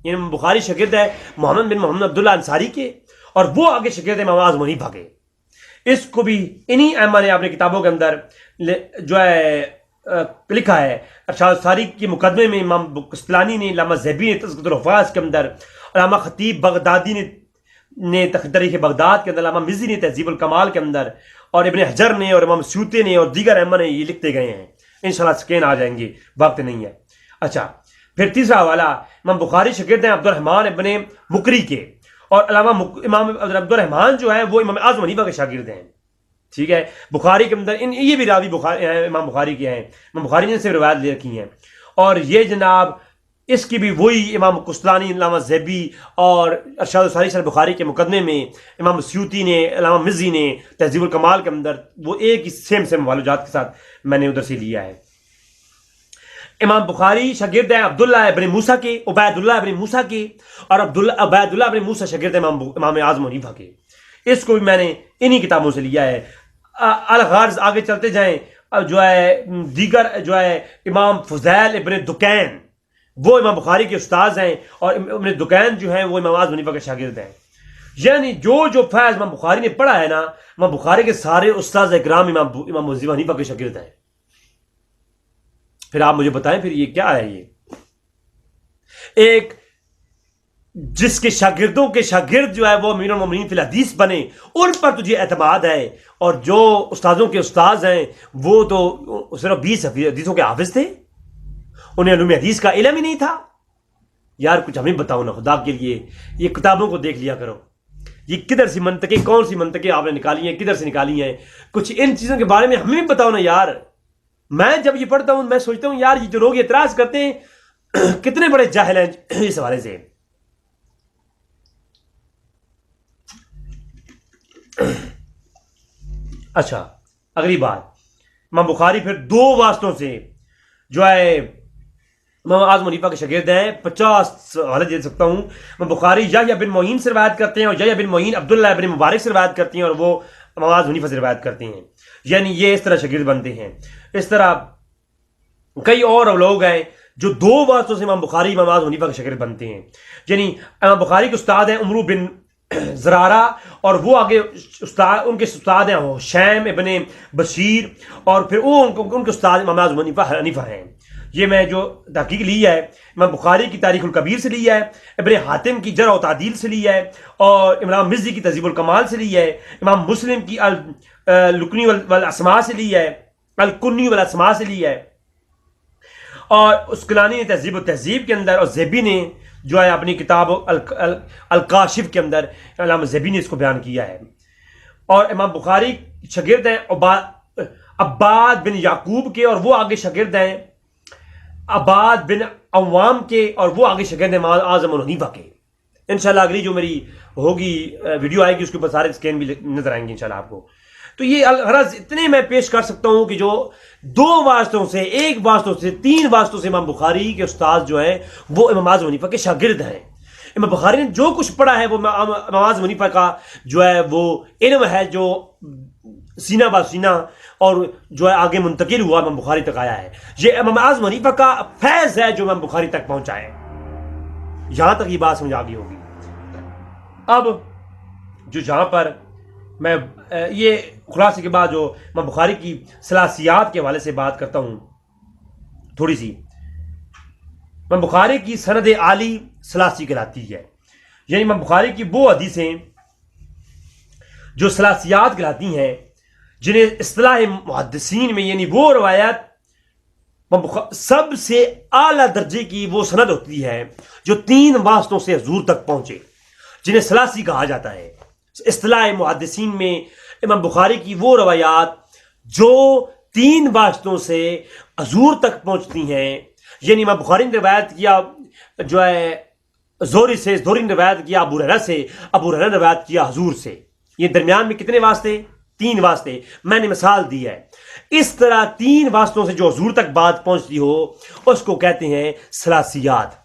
یعنی امام بخاری شاگرد ہے محمد بن محمد عبداللہ انصاری کے، اور وہ آگے شاگرد ہے امام اعظم حنیفہ کے. اس کو بھی انہی ائمہ نے اپنے کتابوں کے اندر جو ہے لکھا ہے. ارشاد الساری کے مقدمے میں امام قسطلانی نے، علامہ زیبی نے تذکرۃ الحفاظ کے اندر، علامہ خطیب بغدادی نے تاریخ بغداد کے اندر، علامہ مزی نے تہذیب الکمال کے اندر، اور ابن حجر نے اور امام سیوطی نے اور دیگر ائمہ نے یہ لکھتے گئے ہیں. انشاءاللہ اسکین آ جائیں گے، وقت نہیں ہے. اچھا، پھر تیسرا حوالہ، امام بخاری شاگرد ہیں عبدالرحمن ابن مقری کے، اور علامہ امام عبدالرحمن جو ہے وہ امام اعظم حنیفہ کے شاگرد ہیں. ٹھیک ہے. بخاری کے اندر یہ بھی راوی امام بخاری کے ہیں، امام بخاری نے سے روایت لے رکھی ہیں. اور یہ جناب اس کی بھی وہی امام قسطلانی، علامہ زیبی، اور ارشاد الساری شرح بخاری کے مقدمے میں امام سیوطی نے، علامہ مزی نے تہذیب الکمال کے اندر، وہ ایک ہی سیم حوالات کے ساتھ میں نے ادھر سے لیا ہے. امام بخاری شاگرد ہیں عبداللہ ابن موسیٰ کے، عبید اللہ ابن موسیٰ کے، اور عبید اللہ ابن موسیٰ شاگرد ہیں امام اعظم حنیفہ کے. اس کو بھی میں نے انہی کتابوں سے لیا ہے. الغرض آگے چلتے جائیں، جو ہے دیگر جو ہے امام فضیل ابن دکین، وہ امام بخاری کے استاذ ہیں، اور ابن دکین جو ہیں وہ امام اعظم حنیفہ کے شاگرد ہیں. یعنی جو فیض امام بخاری نے پڑھا ہے نا، امام بخاری کے سارے استاذ اکرام امام ابو حنیفہ کے شاگرد ہیں. پھر آپ مجھے بتائیں پھر یہ کیا ہے؟ یہ ایک جس کے شاگردوں کے شاگرد جو ہے وہ امیر المومنین فی الحدیث بنے، ان پر تجھے اعتماد ہے، اور جو استاذوں کے استاذ ہیں وہ تو صرف 20 حدیثوں کے حافظ تھے، انہیں علوم حدیث کا علم ہی نہیں تھا. یار کچھ ہمیں بتاؤ نا خدا کے لیے. یہ کتابوں کو دیکھ لیا کرو، یہ کدھر سی منطقیں، کون سی منطقیں آپ نے نکالی ہیں، کدھر سے نکالی ہیں. کچھ ان چیزوں کے بارے میں ہمیں بھی بتاؤ نا یار. میں جب یہ پڑھتا ہوں میں سوچتا ہوں یار یہ جو لوگ اعتراض کرتے ہیں کتنے بڑے جاہل ہیں اس حوالے سے. اچھا، اگلی بات، امام بخاری پھر 2 واسطوں سے جو ہے امام اعظم حنیفہ کے شاگرد ہیں. 50 حوالے دے سکتا ہوں. امام بخاری یحییٰ بن معین سے روایت کرتے ہیں، اور یحییٰ بن معین عبداللہ بن مبارک سے روایت کرتے ہیں، اور وہ امام اعظم حنیفہ سے روایت کرتے ہیں. یعنی یہ اس طرح شاگرد بنتے ہیں. اس طرح کئی اور لوگ ہیں جو 2 واسطوں سے امام بخاری امام اعظم حنیفہ کے شاگرد بنتے ہیں. یعنی امام بخاری کے استاد ہیں عمرو بن زرارہ، اور وہ آگے ان کے استاد ہیں حشیم ابن بشیر، اور پھر وہ ان کے استاد امام اعظم حنیفہ ہیں. یہ میں جو تحقیق لی ہے امام بخاری کی تاریخ الکبیر سے لی ہے، ابن حاتم کی جرح و تعدیل سے لی ہے، اور امام مزی کی تہذیب الکمال سے لی ہے، امام مسلم کی الکنی والاسماء سے لی ہے، الکنی والاسماء سے لی ہے، اور اسقلانی نے تہذیب و تہذیب کے اندر، اور زیبی نے جو ہے اپنی کتاب الکاشف کے اندر علامہ زیبی نے اس کو بیان کیا ہے. اور امام بخاری شاگرد ہیں عباد بن یعقوب کے، اور وہ آگے شاگرد ہیں عباد بن عوام کے، اور وہ آگے شاگرد ہیں امام اعظم حنیفہ کے. انشاءاللہ اگلی جو میری ہوگی ویڈیو آئے گی اس کے اوپر سارے اسکین بھی نظر آئیں گے انشاءاللہ آپ کو. تو یہ الغرض اتنے میں پیش کر سکتا ہوں کہ جو 2 واسطوں سے، 1 واسطوں سے، 3 واسطوں سے امام بخاری کے استاد جو ہیں وہ امام اعظم حنیفہ کے شاگرد ہیں. امام بخاری نے جو کچھ پڑھا ہے وہ امام اعظم حنیفہ کا جو ہے وہ علم ہے جو سینہ با سینہ اور جو ہے آگے منتقل ہوا امام بخاری تک آیا ہے. یہ امام اعظم حنیفہ کا فیض ہے جو امام بخاری تک پہنچا ہے. یہاں تک یہ بات سمجھ آ گئی ہوگی. اب جو جہاں پر میں یہ خلاصے کے بعد جو امام بخاری کی ثلاثیات کے حوالے سے بات کرتا ہوں تھوڑی سی. امام بخاری کی سند عالی ثلاثی کہلاتی ہے. یعنی امام بخاری کی وہ حدیثیں جو ثلاثیات کہلاتی ہیں جنہیں اصطلاح محدثین میں یعنی وہ روایت سب سے اعلیٰ درجے کی وہ سند ہوتی ہے جو 3 واسطوں سے حضور تک پہنچے جنہیں ثلاثی کہا جاتا ہے. اصطلاح محدثین میں امام بخاری کی وہ روایات جو 3 واسطوں سے حضور تک پہنچتی ہیں. یعنی امام بخاری نے روایت کیا جو ہے زہری سے، زہری نے روایت کیا ابو ہریرہ سے، ابو ہریرہ نے روایت کیا حضور سے. یہ درمیان میں کتنے واسطے؟ 3 واسطے. میں نے مثال دی ہے. اس طرح 3 واسطوں سے جو حضور تک بات پہنچتی ہو اس کو کہتے ہیں ثلاثیات.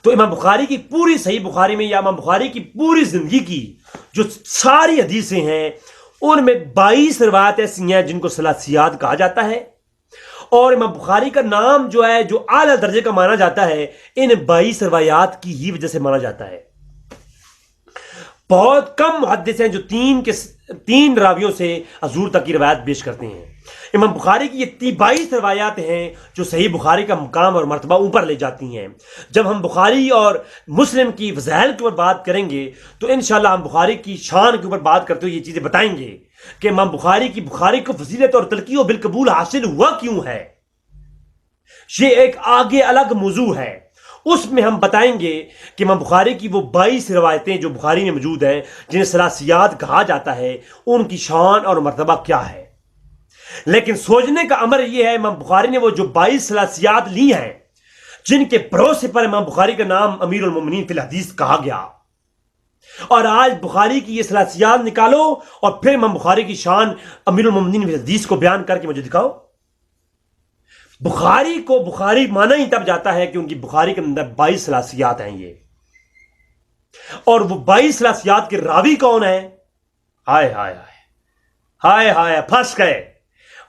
تو امام بخاری کی پوری صحیح بخاری میں یا امام بخاری کی پوری زندگی کی جو ساری حدیثیں ہیں ان میں 22 روایت ایسی ہیں جن کو ثلاثیات کہا جاتا ہے. اور امام بخاری کا نام جو ہے جو اعلیٰ درجے کا مانا جاتا ہے ان 22 روایات کی ہی وجہ سے مانا جاتا ہے. بہت کم محدث ہیں جو 3 راویوں سے حضور تک کی روایت پیش کرتے ہیں. امام بخاری کی یہ 22 روایات ہیں جو صحیح بخاری کا مقام اور مرتبہ اوپر لے جاتی ہیں. جب ہم بخاری اور مسلم کی فضائل کے اوپر بات کریں گے تو انشاءاللہ ہم بخاری کی شان کے اوپر بات کرتے ہوئے یہ چیزیں بتائیں گے کہ امام بخاری کو فضیلت اور تلقی و بالقبول حاصل ہوا کیوں ہے. یہ ایک آگے الگ موضوع ہے. اس میں ہم بتائیں گے کہ امام بخاری کی وہ 22 روایتیں جو بخاری میں موجود ہیں جنہیں ثلاثیات کہا جاتا ہے ان کی شان اور مرتبہ کیا ہے. لیکن سوچنے کا امر یہ ہے امام بخاری نے وہ جو 22 ثلاثیات لی ہیں جن کے بھروسے پر امام بخاری کا نام امیر المومنین فی الحدیث کہا گیا. اور آج بخاری کی یہ ثلاثیات نکالو اور پھر امام بخاری کی شان امیر المومنین فی الحدیث کو بیان کر کے مجھے دکھاؤ. بخاری کو بخاری مانا ہی تب جاتا ہے کہ ان کی بخاری کے اندر 22 ثلاثیات ہیں یہ. اور وہ 22 ثلاثیات کے راوی کون ہیں؟ ہائے ہائے ہائے ہائے ہائے پھنس گئے.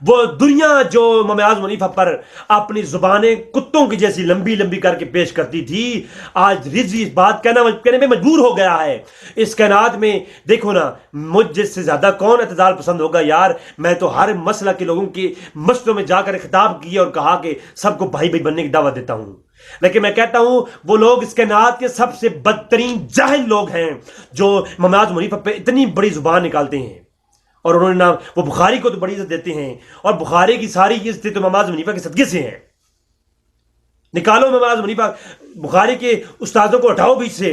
وہ دنیا جو امام اعظم حنیفہ پر اپنی زبانیں کتوں کی جیسی لمبی لمبی کر کے پیش کرتی تھی آج رضوی اس بات کہنے میں مجبور ہو گیا ہے. اس کائنات میں دیکھو نا مجھ جس سے زیادہ کون اعتدال پسند ہوگا یار. میں تو ہر مسئلہ کے لوگوں کی مسجدوں میں جا کر خطاب کیے اور کہا کہ سب کو بھائی بھائی بننے کی دعوت دیتا ہوں. لیکن میں کہتا ہوں وہ لوگ اس کائنات کے سب سے بدترین جاہل لوگ ہیں جو امام اعظم حنیفہ پہ اتنی بڑی زبان نکالتے ہیں. اور انہوں نے وہ بخاری کو تو بڑی عزت دیتے ہیں اور بخاری کی ساری عزتیں تو امام اعظم حنیفہ کے صدقے سے ہیں. نکالو امام اعظم حنیفہ بخاری کے استادوں کو ہٹاؤ بیچ سے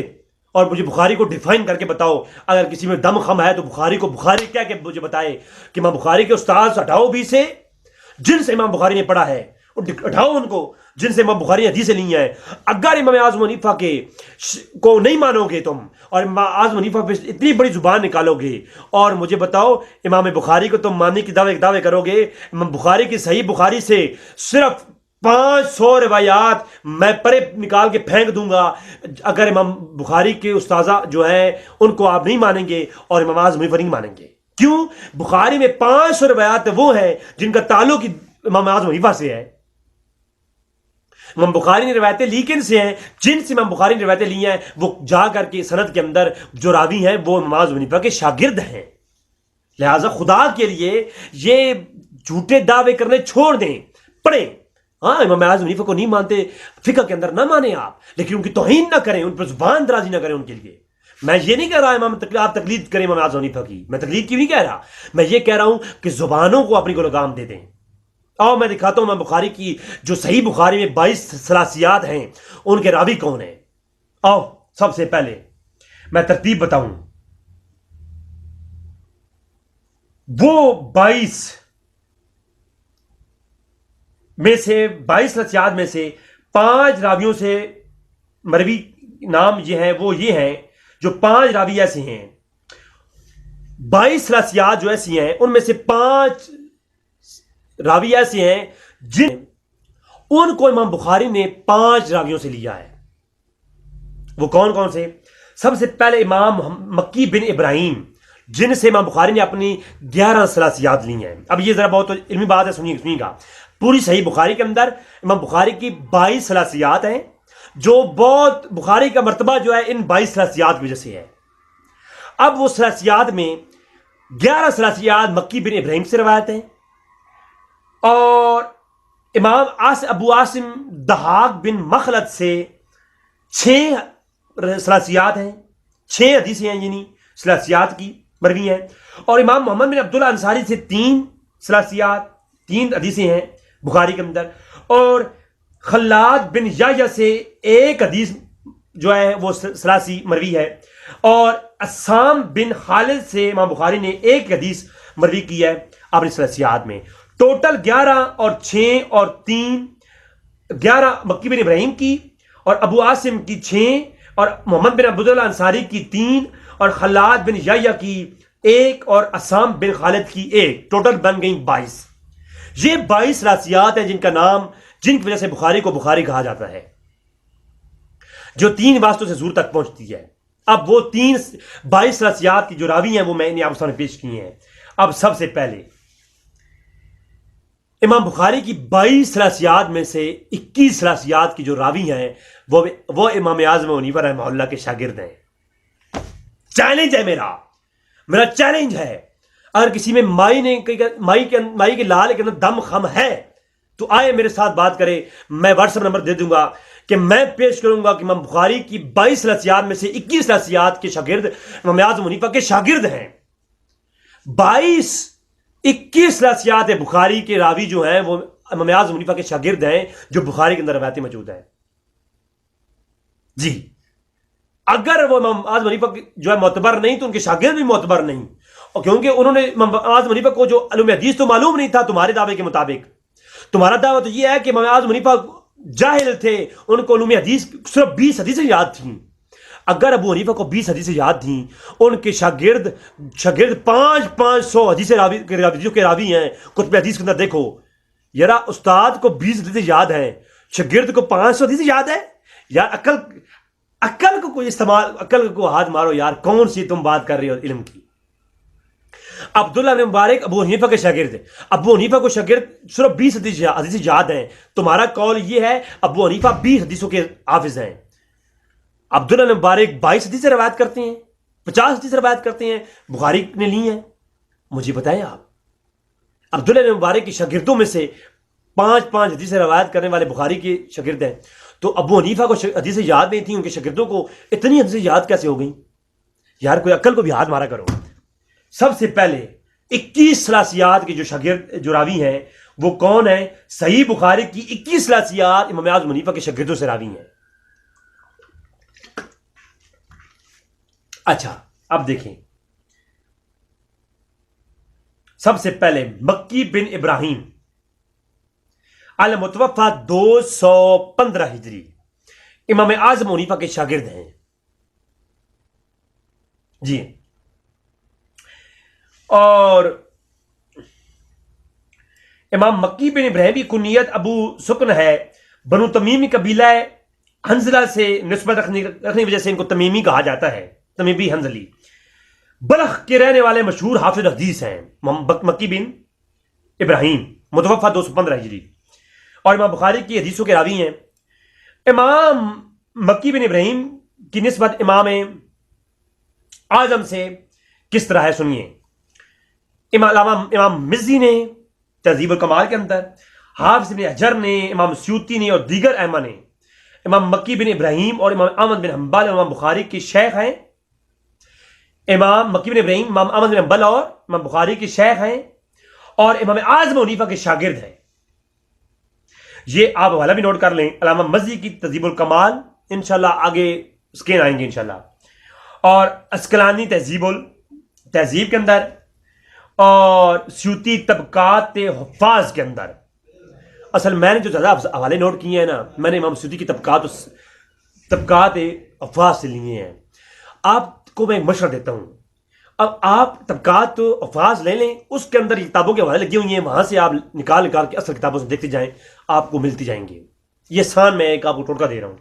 اور مجھے بخاری کو ڈیفائن کر کے بتاؤ. اگر کسی میں دم خم ہے تو بخاری کو بخاری کیا کہ مجھے بتائے کہ امام بخاری کے استاد ہٹاؤ بیچ سے جن سے امام بخاری نے پڑھا ہے. ہٹاؤ ان کو جن سے امام بخاری حدیثیں لی ہیں. اگر امام اعظم حنیفہ کے کو نہیں مانو گے تم اور امام اعظم حنیفہ پہ اتنی بڑی زبان نکالو گے اور مجھے بتاؤ امام بخاری کو تم ماننے کی دعوے کرو گے. امام بخاری کی صحیح بخاری سے صرف 500 روایات میں پرے نکال کے پھینک دوں گا اگر امام بخاری کے استاذہ جو ہیں ان کو آپ نہیں مانیں گے اور امام اعظم حنیفہ نہیں مانیں گے. کیوں؟ بخاری میں 500 روایات وہ ہیں جن کا تعلق امام اعظم حنیفہ سے ہے. امام بخاری نے روایتیں لی کن سے ہیں؟ جن سے امام بخاری نے روایتیں لی ہیں وہ جا کر کے سند کے اندر جو راوی ہیں وہ امام اعظم حنیفہ کے شاگرد ہیں. لہٰذا خدا کے لیے یہ جھوٹے دعوے کرنے چھوڑ دیں، پڑھیں. ہاں امام اعظم حنیفہ کو نہیں مانتے فقہ کے اندر نہ مانیں آپ، لیکن ان کی توہین نہ کریں، ان پر زبان درازی نہ کریں ان کے لیے. میں یہ نہیں کہہ رہا آپ تقلید کریں امام اعظم حنیفہ کی، میں تقلید کی نہیں کہہ رہا. میں یہ کہہ رہا ہوں کہ زبانوں کو اپنی کو لگام دے دیں. آؤ میں دکھاتا ہوں امام بخاری کی جو صحیح بخاری میں 22 ثلاثیات ہیں ان کے راوی کون ہیں. آؤ سب سے پہلے میں ترتیب بتاؤں. وہ 22 میں سے 22 ثلاثیات میں سے 5 راویوں سے مروی نام یہ ہیں وہ یہ ہیں جو 5 راوی ایسے ہیں. 22 ثلاثیات جو ایسی ہیں ان میں سے 5 راوی ایسے ہیں جن ان کو امام بخاری نے 5 راویوں سے لیا ہے. وہ کون کون سے؟ سب سے پہلے امام مکی بن ابراہیم جن سے امام بخاری نے اپنی 11 ثلاثیات لی ہیں. اب یہ ذرا بہت علمی بات ہے، سنیے گا. پوری صحیح بخاری کے اندر امام بخاری کی 22 ثلاثیات ہیں، جو بہت بخاری کا مرتبہ جو ہے ان 22 ثلاثیات کی وجہ سے ہے. اب وہ ثلاثیات میں 11 ثلاثیات مکی بن ابراہیم سے روایت ہیں، اور امام ابو عاصم دہاق بن مخلد سے 6 ثلاثیات ہیں، 6 حدیثیں ہیں یعنی ثلاثیات کی مروی ہیں. اور امام محمد بن عبداللہ انصاری سے 3 ثلاثیات، 3 حدیثیں ہیں بخاری کے اندر. اور خلاد بن یحییٰ سے 1 حدیث جو ہے وہ ثلاثی مروی ہے. اور اسام بن خالد سے امام بخاری نے 1 حدیث مروی کی ہے اپنی ثلاثیات میں. ٹوٹل 11 اور 6 اور 3، 11 مکی بن ابراہیم کی، اور ابو عاصم کی 6، اور محمد بن عبداللہ انصاری کی 3، اور خلاد بن یحییٰ کی 1، اور اسام بن خالد کی 1، ٹوٹل بن گئی 22. یہ 22 ثلاثیات ہیں جن کی وجہ سے بخاری کو بخاری کہا جاتا ہے، جو 3 واسطوں سے حضور تک پہنچتی ہے. اب وہ 22 ثلاثیات کی جو راوی ہیں وہ میں نے آپ سامنے پیش کی ہیں. اب سب سے پہلے امام بخاری کی 22 ثلاثیات میں سے 21 ثلاثیات کی جو راوی ہیں وہ امام اعظم ابو حنیفہ رحمہ اللہ کے شاگرد ہیں. چیلنج ہے میرا چیلنج ہے، اگر کسی میں مائی کے لال کے اندر دم خم ہے تو آئے میرے ساتھ بات کرے. میں واٹس ایپ نمبر دے دوں گا کہ میں پیش کروں گا کہ امام بخاری کی 22 ثلاثیات میں سے 21 ثلاثیات کے شاگرد امام اعظم ابو حنیفہ کے شاگرد ہیں. 21 ثلاثیات بخاری کے راوی جو ہیں وہ امام اعظم ابو حنیفہ کے شاگرد ہیں، جو بخاری کے اندر روایتیں موجود ہیں. جی، اگر وہ امام اعظم ابو حنیفہ جو ہے معتبر نہیں تو ان کے شاگرد بھی معتبر نہیں، اور کیونکہ انہوں نے امام اعظم ابو حنیفہ کو جو علوم حدیث تو معلوم نہیں تھا تمہارے دعوے کے مطابق. تمہارا دعویٰ تو یہ ہے کہ امام اعظم ابو حنیفہ جاہل تھے، ان کو علوم حدیث صرف 20 حدیثیں یاد تھیں. اگر ابو حنیفہ کو 20 حدیثیں یاد تھیں، ان کے شاگرد 500 حدیثوں کے راوی ہیں. کتب حدیث کے اندر دیکھو یار، استاد کو 20 حدیثیں یاد ہیں، شاگرد کو 500 حدیثیں یاد ہے. یار عقل کو کوئی استعمال، عقل کو ہاتھ مارو یار، کون سی تم بات کر رہے ہو علم کی. عبداللہ بن مبارک ابو حنیفہ کے شاگرد، ابو حنیفہ کو شاگرد صرف 20 حدیثیں یاد ہیں. تمہارا قول یہ ہے ابو حنیفہ 20 حدیثوں کے حافظ ہیں. عبداللہ بن مبارک 22 حدیثیں روایت کرتے ہیں، 50 حدیثیں روایت کرتے ہیں، بخاری نے لی ہیں. مجھے بتائیں آپ، عبداللہ بن مبارک کے شاگردوں میں سے 5 حدیثیں روایت کرنے والے بخاری کے شاگرد ہیں، تو ابو حنیفہ کو حدیثیں یاد نہیں تھیں، ان کے شاگردوں کو اتنی حدیثیں یاد کیسے ہو گئیں؟ یار کوئی عقل کو بھی ہاتھ مارا کرو. سب سے پہلے 21 ثلاثیات کے جو شاگرد جو راوی ہیں وہ کون ہیں؟ صحیح بخاری کی 21 ثلاثیات امام اعظم ابو حنیفہ کے شاگردوں سے راوی ہیں. اچھا اب دیکھیں، سب سے پہلے مکی بن ابراہیم المتوفى 215 ہجری امام اعظم ابو حنیفہ کے شاگرد ہیں. جی، اور امام مکی بن ابراہیم کی کنیت ابو سکن ہے. بنو تمیمی قبیلہ حنظلہ سے نسبت رکھنے کی وجہ سے ان کو تمیمی کہا جاتا ہے، تمیمی حنظلی. بلخ کے رہنے والے مشہور حافظ حدیث ہیں مکی بن ابراہیم، متوفى 215 ہجری، اور امام بخاری کی حدیثوں کے راوی ہیں. امام مکی بن ابراہیم کی نسبت امام اعظم سے کس طرح ہے سنیے. امام مزی نے تہذیب الکمال کے اندر، حافظ بن حجر نے، امام سیوطی نے اور دیگر ائمہ نے امام مکی بن ابراہیم اور امام احمد بن حنبل امام بخاری کے شیخ ہیں. امام مکی بن ابراہیم امام احمد بن حنبل اور امام بخاری کے شیخ ہیں، اور امام اعظم ابو حنیفہ کے شاگرد ہیں. یہ آپ حوالہ بھی نوٹ کر لیں، علامہ مزی کی تہذیب الکمال، انشاءاللہ آگے اسکین آئیں گے انشاءاللہ، اور اسقلانی تہذیب کے اندر، اور سیوطی طبقات حفاظ کے اندر. اصل میں نے جو زیادہ حوالے نوٹ کیے ہیں نا، میں نے امام سیوطی کی طبقات حفاظ سے لیے ہیں. آپ کو میں ایک مشورہ دیتا ہوں، اب آپ طبقات حفاظ لے لیں، اس کے اندر کتابوں کے حوالے لگے ہوئی ہیں، وہاں سے آپ نکال کے اصل کتابوں سے دیکھتے جائیں، آپ کو ملتی جائیں گے. یہ سان میں ایک آپ کو ٹوٹکا دے رہا ہوں.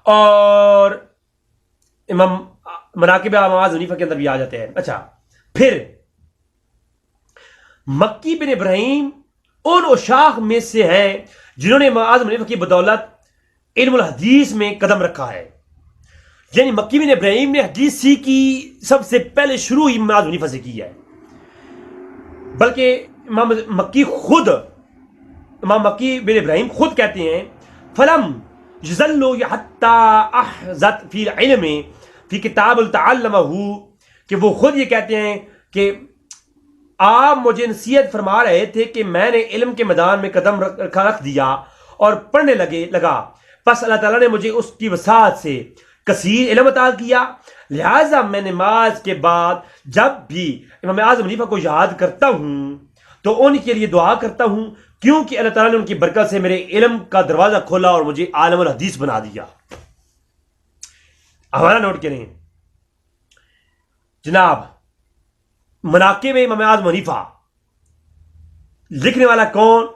اور امام مناقب معاذ حنیفہ کے اندر بھی آ جاتے ہیں. اچھا پھر مکی بن ابراہیم ان اشاخ میں سے ہیں جنہوں نے معاذ حنیفہ کی بدولت علم الحدیث میں قدم رکھا ہے. یعنی مکی بن ابراہیم نے حدیث کی سب سے پہلے شروع ہی معاذ حنیفہ سے کی ہے. بلکہ امام مکی بن ابراہیم خود کہتے ہیں فلم یزلوا حتی احزت فی العلم فی کتاب التعلمہ، کہ وہ خود یہ کہتے ہیں کہ آپ مجھے نصیحت فرما رہے تھے کہ میں نے علم کے میدان میں قدم رکھ دیا اور پڑھنے لگا، پس اللہ تعالیٰ نے مجھے اس کی وسعت سے کثیر علم عطا کیا. لہٰذا میں نماز کے بعد جب بھی امام اعظم حنیفہ کو یاد کرتا ہوں تو ان کے لیے دعا کرتا ہوں، کیونکہ اللہ تعالیٰ نے ان کی برکت سے میرے علم کا دروازہ کھولا اور مجھے عالم الحدیث بنا دیا. ہمارا نوٹ کریں جناب، مناقب امام اعظم حنیفہ لکھنے والا کون؟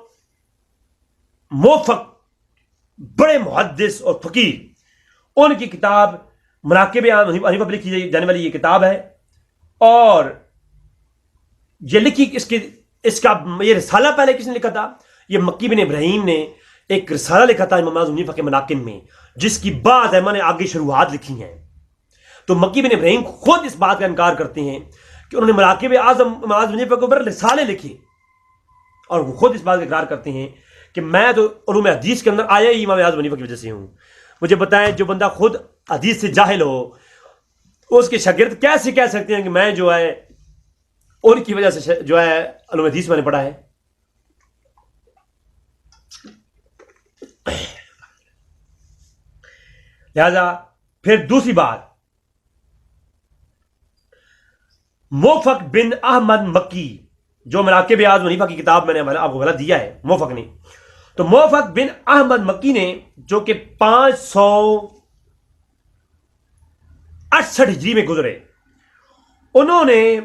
موفق بڑے محدث اور فقیر، ان کی کتاب مناقب اعظم حنیفہ پہ لکھی جانے والی یہ کتاب ہے. اور یہ لکھی اس کا یہ رسالہ پہلے کس نے لکھا تھا؟ یہ مکی بن ابراہیم نے ایک رسالہ لکھا تھا امام اعظم حنیفہ کے مناقب میں، جس کی بعد احمد نے آگے شروحات لکھی ہیں. تو مکی بن ابراہیم خود اس بات کا انکار کرتے ہیں کہ انہوں نے مناقب امام اعظم حنیفہ کے اوپر رسالے لکھے، اور وہ خود اس بات کا اقرار کرتے ہیں کہ میں تو علوم حدیث کے اندر آیا ہی امام اعظم حنیفہ کی وجہ سے ہوں. مجھے بتائیں، جو بندہ خود حدیث سے جاہل ہو، اس کے شاگرد کیسے کہہ سکتے ہیں کہ میں جو ہے ان کی وجہ سے جو ہے علوم حدیث میں نے پڑھا ہے؟ لہذا پھر دوسری بات، موفق بن احمد مکی، جو مناقب اعظم حنیفہ کی کتاب میں نے آپ کو غلط دیا ہے، موفق نے، تو موفق بن احمد مکی نے جو کہ 568 ہجری میں گزرے، انہوں نے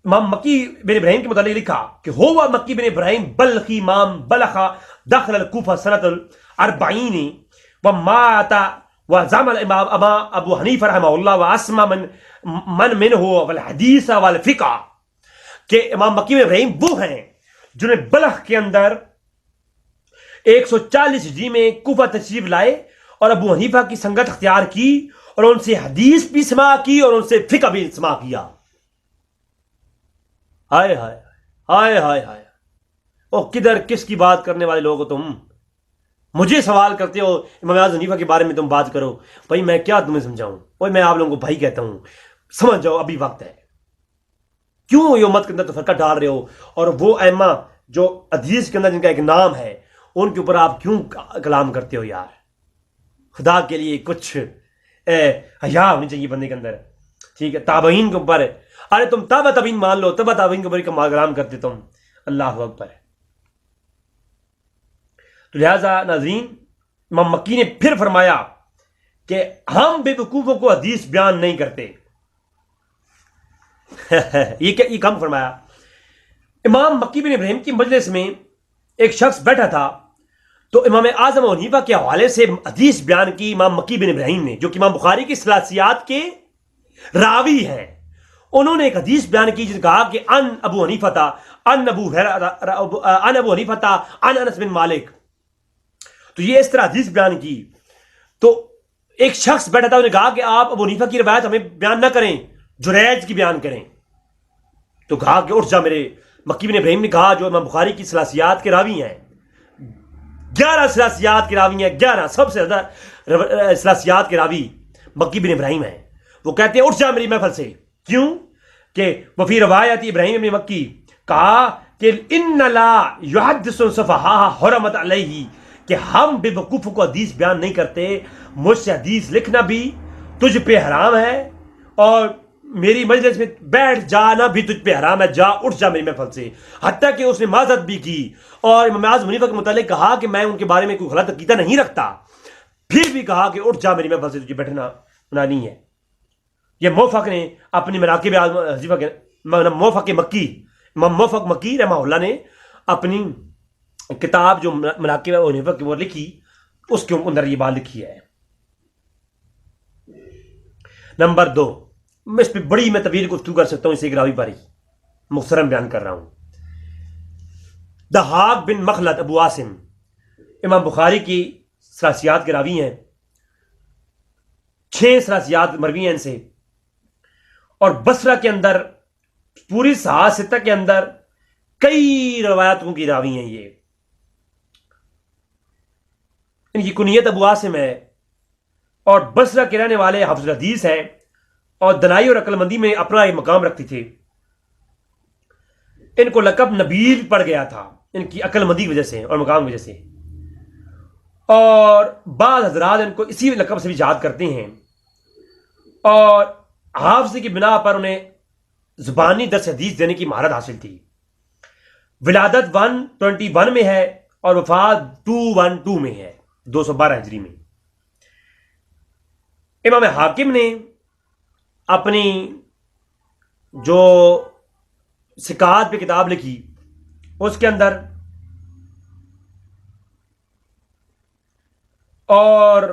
امام مکی بن ابراہیم کے متعلق لکھا کہ ہوا مکی بن ابراہیم بلخی امام بلخا دخل الکوفہ سنۃ الاربعین ومات وزعم الامام ابو حنیفہ رحمہ اللہ واسمع من منہ والحدیث والفقہ، کہ امام مکی بن ابراہیم وہ ہیں جنہوں نے بلخ کے اندر 140 ہجری میں کوفہ تشریف لائے اور ابو حنیفہ کی سنگت اختیار کی اور ان سے حدیث بھی سماع کی اور ان سے فقہ بھی سماع کیا. ہائے ہائے ہائے ہائے ہائے، او کدھر کس کی بات کرنے والے لوگ ہو تم؟ مجھے سوال کرتے ہو امام اعظم حنیفہ کے بارے میں تم بات کرو، بھائی میں کیا تمہیں سمجھاؤں؟ بھائی میں آپ لوگوں کو بھائی کہتا ہوں، سمجھ جاؤ ابھی وقت ہے. کیوں یہ امت کے اندر تفرقہ ڈال رہے ہو؟ اور وہ ائمہ جو حدیث کے اندر جن کا ایک نام ہے، ان کے اوپر آپ کیوں کلام کرتے ہو یار؟ خدا کے لیے کچھ حیا ہونی چاہیے بندے کے اندر. ٹھیک ہے، تابعین کے اوپر، ارے تم تابع تابعین مان لو، تابع تابعین کے اوپر کلام کرتے تم. اللہ اکبر. تو لہذا ناظرین، امام مکی نے پھر فرمایا کہ ہم بے وقوفوں کو حدیث بیان نہیں کرتے. یہ کم فرمایا. امام مکی بن ابراہیم کی مجلس میں ایک شخص بیٹھا تھا، تو امام اعظم حنیفہ کے حوالے سے حدیث بیان کی امام مکی بن ابراہیم نے، جو کہ امام بخاری کی ثلاثیات کے راوی ہیں. انہوں نے ایک حدیث بیان کی جس نے کہا کہ ان ابو حنیفہ تھا ان ابو حنیفہ تھا ان انس بن مالک. تو یہ اس طرح حدیث بیان کی. تو ایک شخص بیٹھا تھا، انہوں نے کہا کہ آپ ابو حنیفہ کی روایت ہمیں بیان نہ کریں، جریج کی بیان کریں. تو کہا کہ اٹھ جا. میرے مکی بن ابراہیم نے کہا جو امام بخاری کی ثلاثیات کے راوی ہیں، 11 ثلاثیات کے راوی ہیں، 11 سب سے زیادہ ثلاثیات کے راوی مکی بن ابراہیم ہیں. وہ کہتے ہیں اٹھ جا میری محفل سے. کیوں؟ کہ وفی روایت ابراہیم بن مکی کہا کہ ان لا یحدث صفحاء حرمت علیہ، کہ ہم بے وقوفوں کو حدیث بیان نہیں کرتے، مجھ سے حدیث لکھنا بھی تجھ پہ حرام ہے، اور میری مجلس میں بیٹھ جانا بھی تجھ پہ حرام ہے. جا اٹھ جا میری محفل سے. حتیٰ کہ اس نے معذرت بھی کی اور امام اعظم حنیفہ کے متعلق کہا کہ میں ان کے بارے میں کوئی غلط عقیدہ نہیں رکھتا، پھر بھی کہا کہ اٹھ جا میری محفل سے، تجھے بیٹھنا نہیں ہے. یہ موفق نے اپنی مناقب اعظم حنیفہ کے موفق مکی، امام موفق مکی رحمہ اللہ نے اپنی کتاب جو مناقب حنیفہ کی وہ لکھی، اس کے اندر یہ بات لکھی ہے. نمبر 2، میں اس پہ بڑی طویل گفتگو کر سکتا ہوں، اسے راوی پر ہی مختصراً بیان کر رہا ہوں۔ ضحاک بن مخلد ابو عاصم امام بخاری کی ثلاثیات کے راوی ہیں، 6 ثلاثیات مروی ہیں ان سے، اور بصرہ کے اندر پوری صحاح کے اندر کئی روایتوں کی راوی ہیں یہ۔ ان کی کنیت ابو عاصم ہے اور بصرہ کے رہنے والے حافظ الحدیث ہیں، اور دنائی اور عقل مندی میں اپنا ایک مقام رکھتے تھے۔ ان کو لقب نبیل پڑ گیا تھا ان کی عقل مندی کی وجہ سے اور مقام کی وجہ سے، اور بعض حضرات ان کو اسی لقب سے بھی یاد کرتے ہیں، اور حافظی کی بنا پر انہیں زبانی درس حدیث دینے کی مہارت حاصل تھی۔ ولادت 121 میں ہے اور وفات 212 میں ہے، 212 ہجری میں۔ امام حاکم نے اپنی جو ثقات پہ کتاب لکھی اس کے اندر اور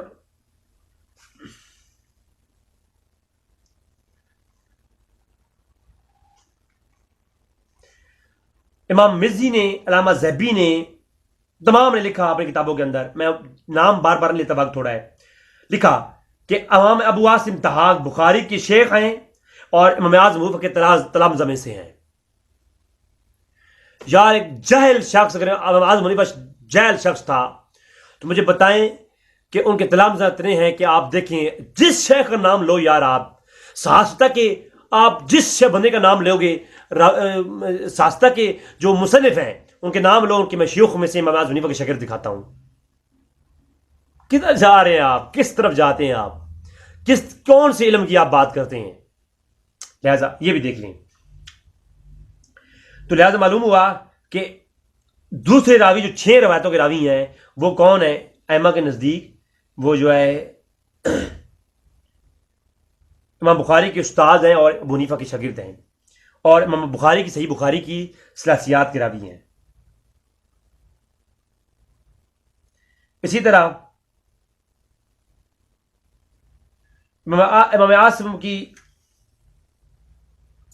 امام مزی نے، علامہ زہبی نے، تمام نے لکھا اپنی کتابوں کے اندر، میں نام بار بار لیتا، وقت تھوڑا ہے، لکھا کہ امام ابو عاصم ضحاک بخاری کے شیخ ہیں اور امام اعظم حنیفہ کے تلامذہ میں سے ہیں۔ یار ایک جاہل شخص، اگر امام اعظم حنیفہ جاہل شخص تھا تو مجھے بتائیں کہ ان کے تلامذہ اتنے ہیں کہ آپ دیکھیں جس شیخ کا نام لو یار، آپ سہاستا کے، آپ جس بندے کا نام لو گے، سہاستا کے جو مصنف ہیں ان کے نام لو، ان کے میں شیوخ میں سے امام اعظم حنیفہ کے شاگرد دکھاتا ہوں۔ کدھر جا رہے ہیں آپ؟ کس طرف جاتے ہیں آپ؟ کون سے علم کی آپ بات کرتے ہیں؟ لہذا یہ بھی دیکھ لیں۔ تو لہذا معلوم ہوا کہ دوسرے راوی جو 6 روایتوں کے راوی ہیں وہ کون ہیں ائمہ کے نزدیک؟ وہ جو ہے امام بخاری کے استاد ہیں اور ابو حنیفہ کے شاگرد ہیں، اور امام بخاری کی صحیح بخاری کی ثلاثیات کے راوی ہیں۔ اسی طرح امام عاصم کی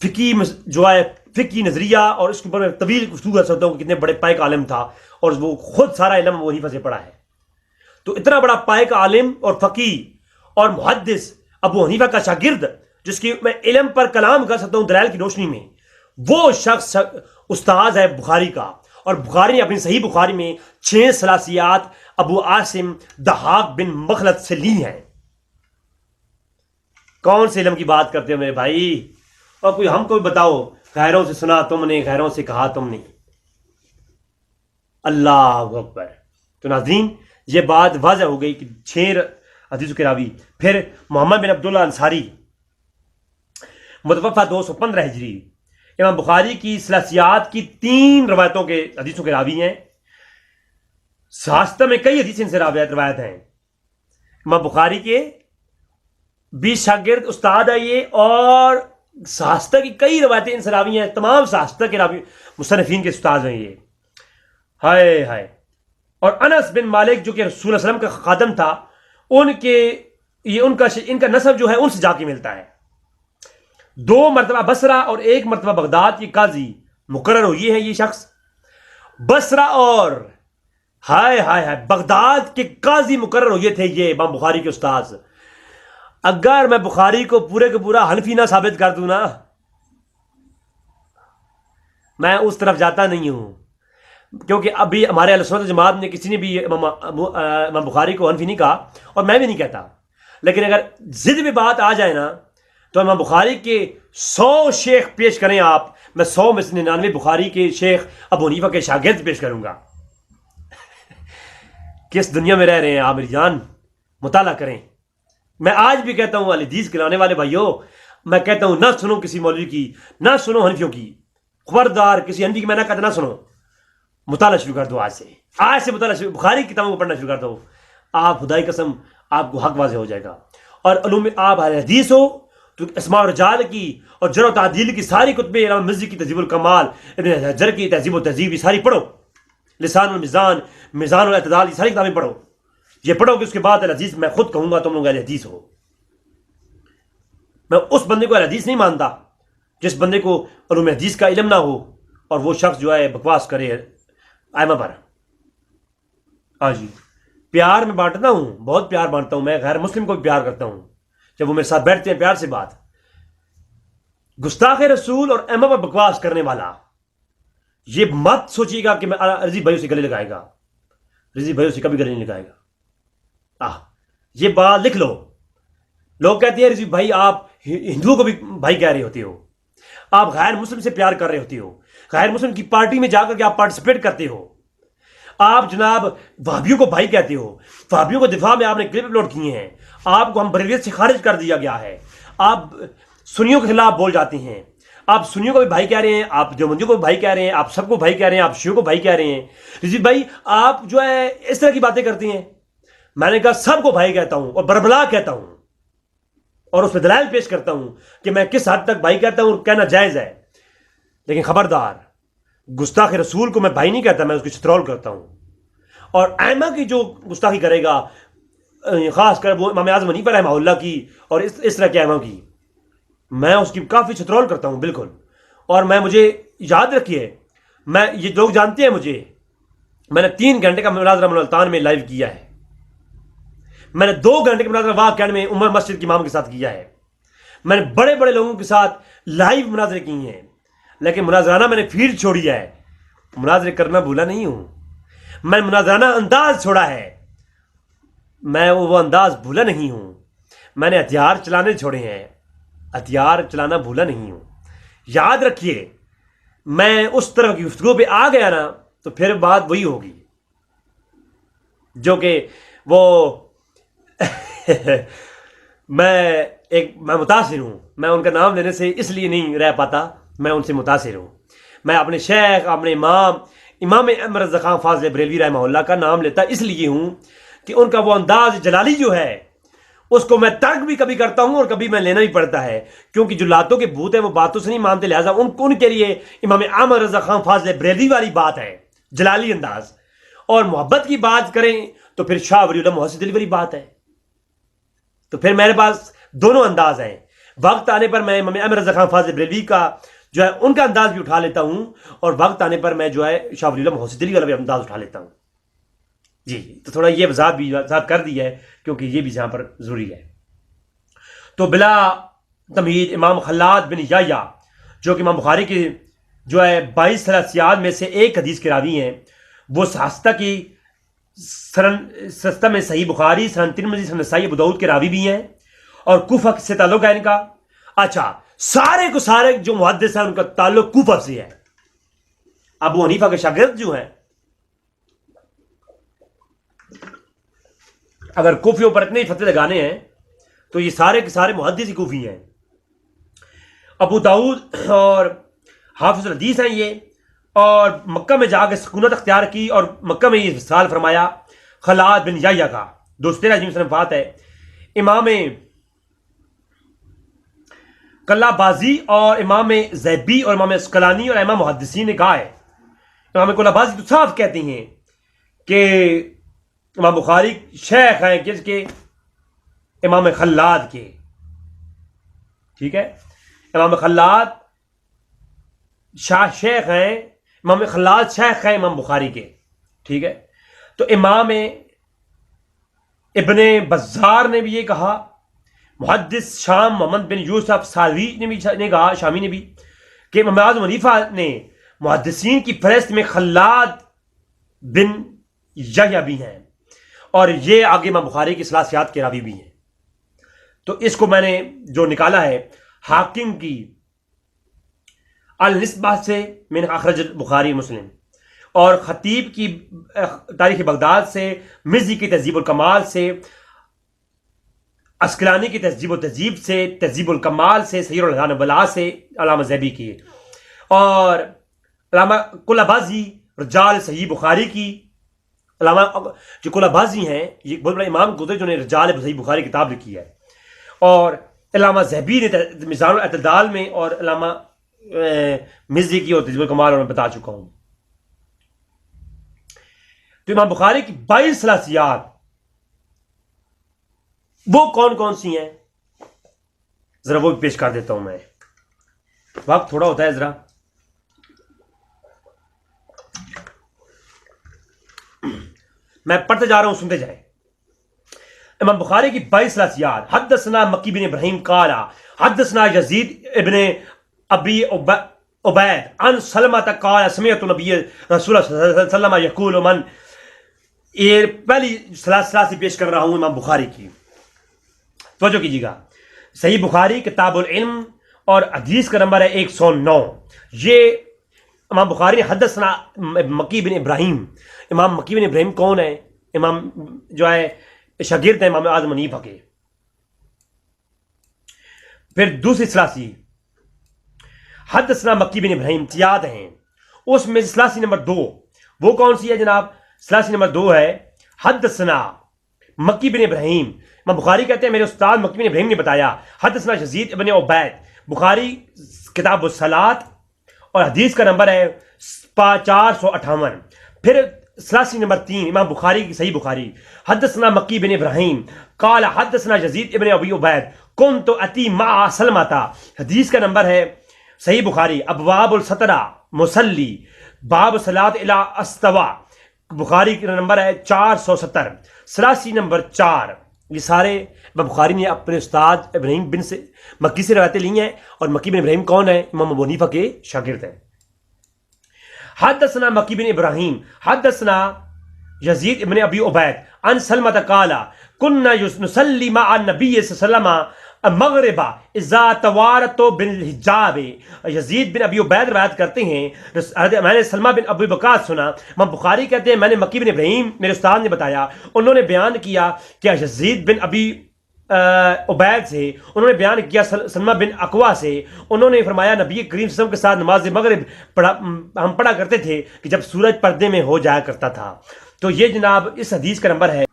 فقی نظریہ، اور اس کے اوپر میں طویل گفتگو کر سکتا ہوں کہ کتنے بڑے پائے کا عالم تھا، اور وہ خود سارا علم ابو حنیفہ سے پڑھا ہے۔ تو اتنا بڑا پائے کا عالم اور فقی اور محدث ابو حنیفہ کا شاگرد، جس کی میں علم پر کلام کر سکتا ہوں دلائل کی روشنی میں، وہ شخص استاد ہے بخاری کا، اور بخاری نے اپنی صحیح بخاری میں 6 ثلاثیات ابو عاصم ضحاک بن مخلد سے لی ہیں۔ کون سے علم کی بات کرتے ہو میرے بھائی؟ اور کوئی ہم کو بھی بتاؤ، غیروں سے سنا تم نے، غیروں سے کہا تم نے۔ اللہ اکبر۔ تو ناظرین یہ بات واضح ہو گئی کہ 6 حدیثوں کے راوی۔ پھر محمد بن عبداللہ انصاری متوفہ 215 ہجری، امام بخاری کی ثلاثیات کی 3 روایتوں کے حدیثوں کے راوی ہیں۔ سہاستہ میں کئی حدیث ان سے روایت ہیں۔ امام بخاری کے 20 شاگرد استاد ہے یہ، اور سہاستہ کی کئی روایتیں ان سے راوی ہیں، تمام سہاستہ کے راوی مصنفین کے استاد ہیں یہ۔ ہائے ہائے۔ اور انس بن مالک جو کہ رسول اللہ علیہ وسلم کا خادم تھا، ان کا نسب جو ہے ان سے جا کے ملتا ہے۔ 2 مرتبہ بصرہ اور 1 مرتبہ بغداد کی قاضی مقرر ہوئی ہے یہ شخص۔ بصرہ اور ہائے ہائے ہائے بغداد کے قاضی مقرر ہوئے تھے یہ امام بخاری کے استاد۔ اگر میں بخاری کو پورے کا پورا حنفی نہ ثابت کر دوں نا، میں اس طرف جاتا نہیں ہوں، کیونکہ ابھی ہمارے اہل سنت جماعت نے کسی نے بھی امام بخاری کو حنفی نہیں کہا، اور میں بھی نہیں کہتا، لیکن اگر ضد میں بات آ جائے نا تو امام بخاری کے 100 شیخ پیش کریں آپ، میں 100 میں سے 99 بخاری کے شیخ ابو حنیفہ کے شاگرد پیش کروں گا۔ کس دنیا میں رہ رہے ہیں آپ میری جان؟ مطالعہ کریں۔ میں آج بھی کہتا ہوں حدیث کلانے والے بھائیوں، میں کہتا ہوں نہ سنو کسی مولوی کی، نہ سنو حنفیوں کی، خبردار کسی حنفی کی میں نہ کہتا، نہ سنو، مطالعہ شروع کر دو آج سے مطالعہ شروع، بخاری کی کتابوں کو پڑھنا شروع کر دو، آپ خدائی قسم آپ کو حق واضح ہو جائے گا۔ اور علوم آپ حدیث ہو تو اسماء الرجال کی اور جرح و تعدیل کی ساری کتبیں، علامہ مزی کی تہذیب الکمال، ابن حجر کی تہذیب و تہذیب، یہ ساری پڑھو، لسان المیزان، میزان الاعتدال، یہ ساری کتابیں پڑھو۔ یہ پڑھو کہ اس کے بعد الحدیث میں خود کہوں گا تم لوگ اہل حدیث ہو۔ میں اس بندے کو اہل حدیث نہیں مانتا جس بندے کو علوم حدیث کا علم نہ ہو اور وہ شخص جو ہے بکواس کرے ائمہ پر. ہاں جی، پیار میں بانٹتا ہوں، بہت پیار بانٹتا ہوں. میں غیر مسلم کو بھی پیار کرتا ہوں جب وہ میرے ساتھ بیٹھتے ہیں پیار سے بات. گستاخ رسول اور ائمہ پر بکواس کرنے والا یہ مت سوچیے گا کہ میں رضی بھائیوں سے گلے لگائے گا. رضی بھائیوں سے کبھی گلے نہیں لگائے گا. یہ بات لکھ لو. لوگ کہتے ہیں رضی بھائی آپ ہندوؤں کو بھی بھائی کہہ رہے ہوتے ہو، آپ غیر مسلم سے پیار کر رہے ہوتے ہو، غیر مسلم کی پارٹی میں جا کر کے آپ پارٹیسپیٹ کرتے ہو، آپ جناب وہابیوں کو بھائی کہتے ہو، وہابیوں کو دفاع میں آپ نے کلپ اپلوڈ کیے ہیں، آپ کو ہم بریلیت سے خارج کر دیا گیا ہے، آپ سنیوں کے خلاف بول جاتے ہیں، آپ سنیوں کو بھی بھائی کہہ رہے ہیں، آپ دیوبندیوں کو بھی بھائی کہہ رہے ہیں، آپ سب کو بھائی کہہ رہے ہیں، آپ شیعوں کو بھائی کہہ رہے ہیں. رضی بھائی آپ جو ہے اس طرح کی باتیں کرتے ہیں. میں نے کہا سب کو بھائی کہتا ہوں اور بربلا کہتا ہوں اور اس پہ دلائل پیش کرتا ہوں کہ میں کس حد تک بھائی کہتا ہوں اور کہنا جائز ہے. لیکن خبردار، گستاخ رسول کو میں بھائی نہیں کہتا، میں اس کی چترول کرتا ہوں. اور ائمہ کی جو گستاخی کرے گا، خاص کر وہ امام اعظم حنیفہ رحمہ اللہ کی اور اس طرح کے ائمہ کی، میں اس کی کافی چترول کرتا ہوں بالکل. اور مجھے یاد رکھیے، یہ لوگ جانتے ہیں مجھے، میں نے 3 گھنٹے کا مناظرہ ملتان میں لائیو کیا ہے. میں نے 2 گھنٹے کا مناظرہ واہ کینڈ میں عمر مسجد کے امام کے ساتھ کیا ہے. میں نے بڑے بڑے لوگوں کے ساتھ لائیو مناظرے کیے ہیں. لیکن مناظرانہ میں نے فیلڈ چھوڑی ہے. مناظرے کرنا بھولا نہیں ہوں. میں مناظرانہ انداز چھوڑا ہے، میں وہ انداز بھولا نہیں ہوں. میں نے ہتھیار چلانے چھوڑے ہیں، ہتھیار چلانا بھولا نہیں ہوں. یاد رکھیے، میں اس طرح کی گفتگو پہ آ گیا نا تو پھر بات وہی ہوگی جو کہ وہ میں متاثر ہوں. میں ان کا نام لینے سے اس لیے نہیں رہ پاتا، میں ان سے متاثر ہوں. میں اپنے شیخ، اپنے امام احمد رضا خان فاضل بریلوی رحمہ اللہ کا نام لیتا اس لیے ہوں کہ ان کا وہ انداز جلالی جو ہے اس کو میں ترک بھی کبھی کرتا ہوں اور کبھی میں لینا بھی پڑتا ہے، کیونکہ جو لاتوں کے بھوت ہیں وہ باتوں سے نہیں مانتے، لہٰذا ان کے لیے امام احمد رضا خان فاضل بریلوی والی بات ہے، جلالی انداز. اور محبت کی بات کریں تو پھر شاہ ولی اللہ محسن علی والی بات ہے. تو پھر میرے پاس دونوں انداز ہیں. وقت آنے پر میں امام احمد رضا خان فاضل بریلوی کا جو ہے ان کا انداز بھی اٹھا لیتا ہوں، اور وقت آنے پر میں جو ہے شاہ ولی اللہ محسن علی والا بھی انداز اٹھا لیتا ہوں. جی، تو تھوڑا یہ وضاحت کر دی ہے کیونکہ یہ بھی یہاں پر ضروری ہے. تو بلا تمہید امام خلاد بن یحییٰ جو کہ امام بخاری کے جو ہے 22 ثلاثیات میں سے ایک حدیث کے راوی ہیں، وہ سستہ میں صحیح بخاری، سنن ترمذی، سنن نسائی، ابو داؤد کے راوی بھی ہیں، اور کوفہ سے تعلق ہے ان کا. اچھا، سارے کو سارے جو محدث ہیں ان کا تعلق کوفہ سے ہے. ابو حنیفہ کے شاگرد جو ہیں، اگر کوفیوں پر اتنے ہی فتوے لگانے ہیں تو یہ سارے کے سارے محدث ہی کوفی ہیں. ابو داؤد اور حافظ الحدیث ہیں یہ، اور مکہ میں جا کے سکونت اختیار کی اور مکہ میں یہ وصال فرمایا. خلاد بن یحییٰ کا 213 وفات ہے. امام کلہ بازی اور امام زیبی اور امام اسقلانی اور امام محدثین نے کہا ہے. امام کلہ بازی تو صاف کہتے ہیں کہ امام بخاری شیخ ہیں کس کے؟ امام خلاد کے. ٹھیک ہے، امام خلاد شیخ ہیں، امام خلاد شیخ ہیں امام بخاری کے. ٹھیک ہے، تو امام ابن بزار نے بھی یہ کہا، محدث شام محمد بن یوسف سالوی نے کہا، شامی نے بھی، کہ امام اعظم حنیفہ نے محدثین کی فہرست میں خلاد بن یحییٰ بھی ہیں، اور یہ آگے امام بخاری کی ثلاثیات کے راوی بھی ہیں. تو اس کو میں نے جو نکالا ہے حاکم کی النسبہ سے من اخرج البخاری مسلم، اور خطیب کی تاریخ بغداد سے، مزی کی تہذیب الکمال سے، اسکلانی کی تہذیب و تہذیب سے، تہذیب الکمال سے، سیر النبلاء سے، علامہ زیبی کی، اور علامہ کلہ بازی رجال صحیح بخاری کی. علامہ جو کلہ بازی ہیں یہ بہت بڑا امام گزرے جو نے رجال صحیح بخاری کتاب لکھی ہے، اور علامہ زہبی نے میزان الاعتدال میں، اور علامہ مزی کی اور تہذیب الکمال میں بتا چکا ہوں. تو امام بخاری کی 22 ثلاثیات وہ کون کون سی ہیں؟ ذرا وہ بھی پیش کر دیتا ہوں میں، وقت تھوڑا ہوتا ہے ذرا. میں پڑھتے جا رہا ہوں، سنتے جائیں. امام بخاری کی 22 ثلاثیات. حدثنا مکی بن ابراہیم قال حدثنا یزید ابن ابی عبید عن سلمۃ قال سمعت نبی رسول اللہ صلی اللہ علیہ وسلم یقول من. یہ پہلی ثلاثی پیش کر رہا ہوں امام بخاری کی، توجہ کیجیے گا. صحیح بخاری کتاب العلم اور حدیث کا نمبر ہے 109. یہ امام بخاری نے حدثنا مکی بن ابراہیم. امام مکی بن ابراہیم کون ہے؟ امام جو ہے شاگرد ہیں امام اعظم حنیفہ کے. پھر دوسری ثلاثی حدثنا مکی بن ابراہیم یاد ہیں، اس میں ثلاثی نمبر 2 وہ کون سی ہے جناب؟ ثلاثی نمبر 2 ہے حدثنا مکی بن ابراہیم. امام بخاری کہتے ہیں میرے استاد مکی بن ابراہیم نے بتایا. حدثنا یزید ابن عبید. بخاری کتاب الصلاۃ اور حدیث کا نمبر ہے 458. پھر ثلاثی نمبر 3 امام بخاری کی صحیح بخاری. حدثنا مکی بن ابراہیم قال حدثنا یزید ابن ابی عبید کنت اتی مع سلمۃ. حدیث کا نمبر ہے صحیح بخاری ابواب السترہ مصلی باب صلاۃ الی استوا. بخاری کا نمبر ہے 470. ثلاثی نمبر 4 یہ سارے امام بخاری نے اپنے استاد ابراہیم بن سے مکی سے روایتیں لی ہیں. اور مکی بن ابراہیم کون ہے؟ امام ابو حنیفہ کے شاگرد ہیں. حدثنا مکی بن ابراہیم حدثنا یزید ابن ابی عبید عن سلمۃ قال كنا نصلي مع النبي صلی اللہ علیہ وسلم مغرب اذا توارت بالحجاب. یزید بن ابی عبید روایت کرتے ہیں میں نے سلمہ بن ابی وقاص سنا. امام بخاری کہتے ہیں میں نے مکی بن ابراہیم میرے استاد نے بتایا، انہوں نے بیان کیا کہ یزید بن ابی عبید سے، انہوں نے بیان کیا سلمہ بن اقوا سے، انہوں نے فرمایا نبی کریم صلی اللہ علیہ وسلم کے ساتھ نماز مغرب ہم پڑھا کرتے تھے کہ جب سورج پردے میں ہو جایا کرتا تھا. تو یہ جناب اس حدیث کا نمبر ہے.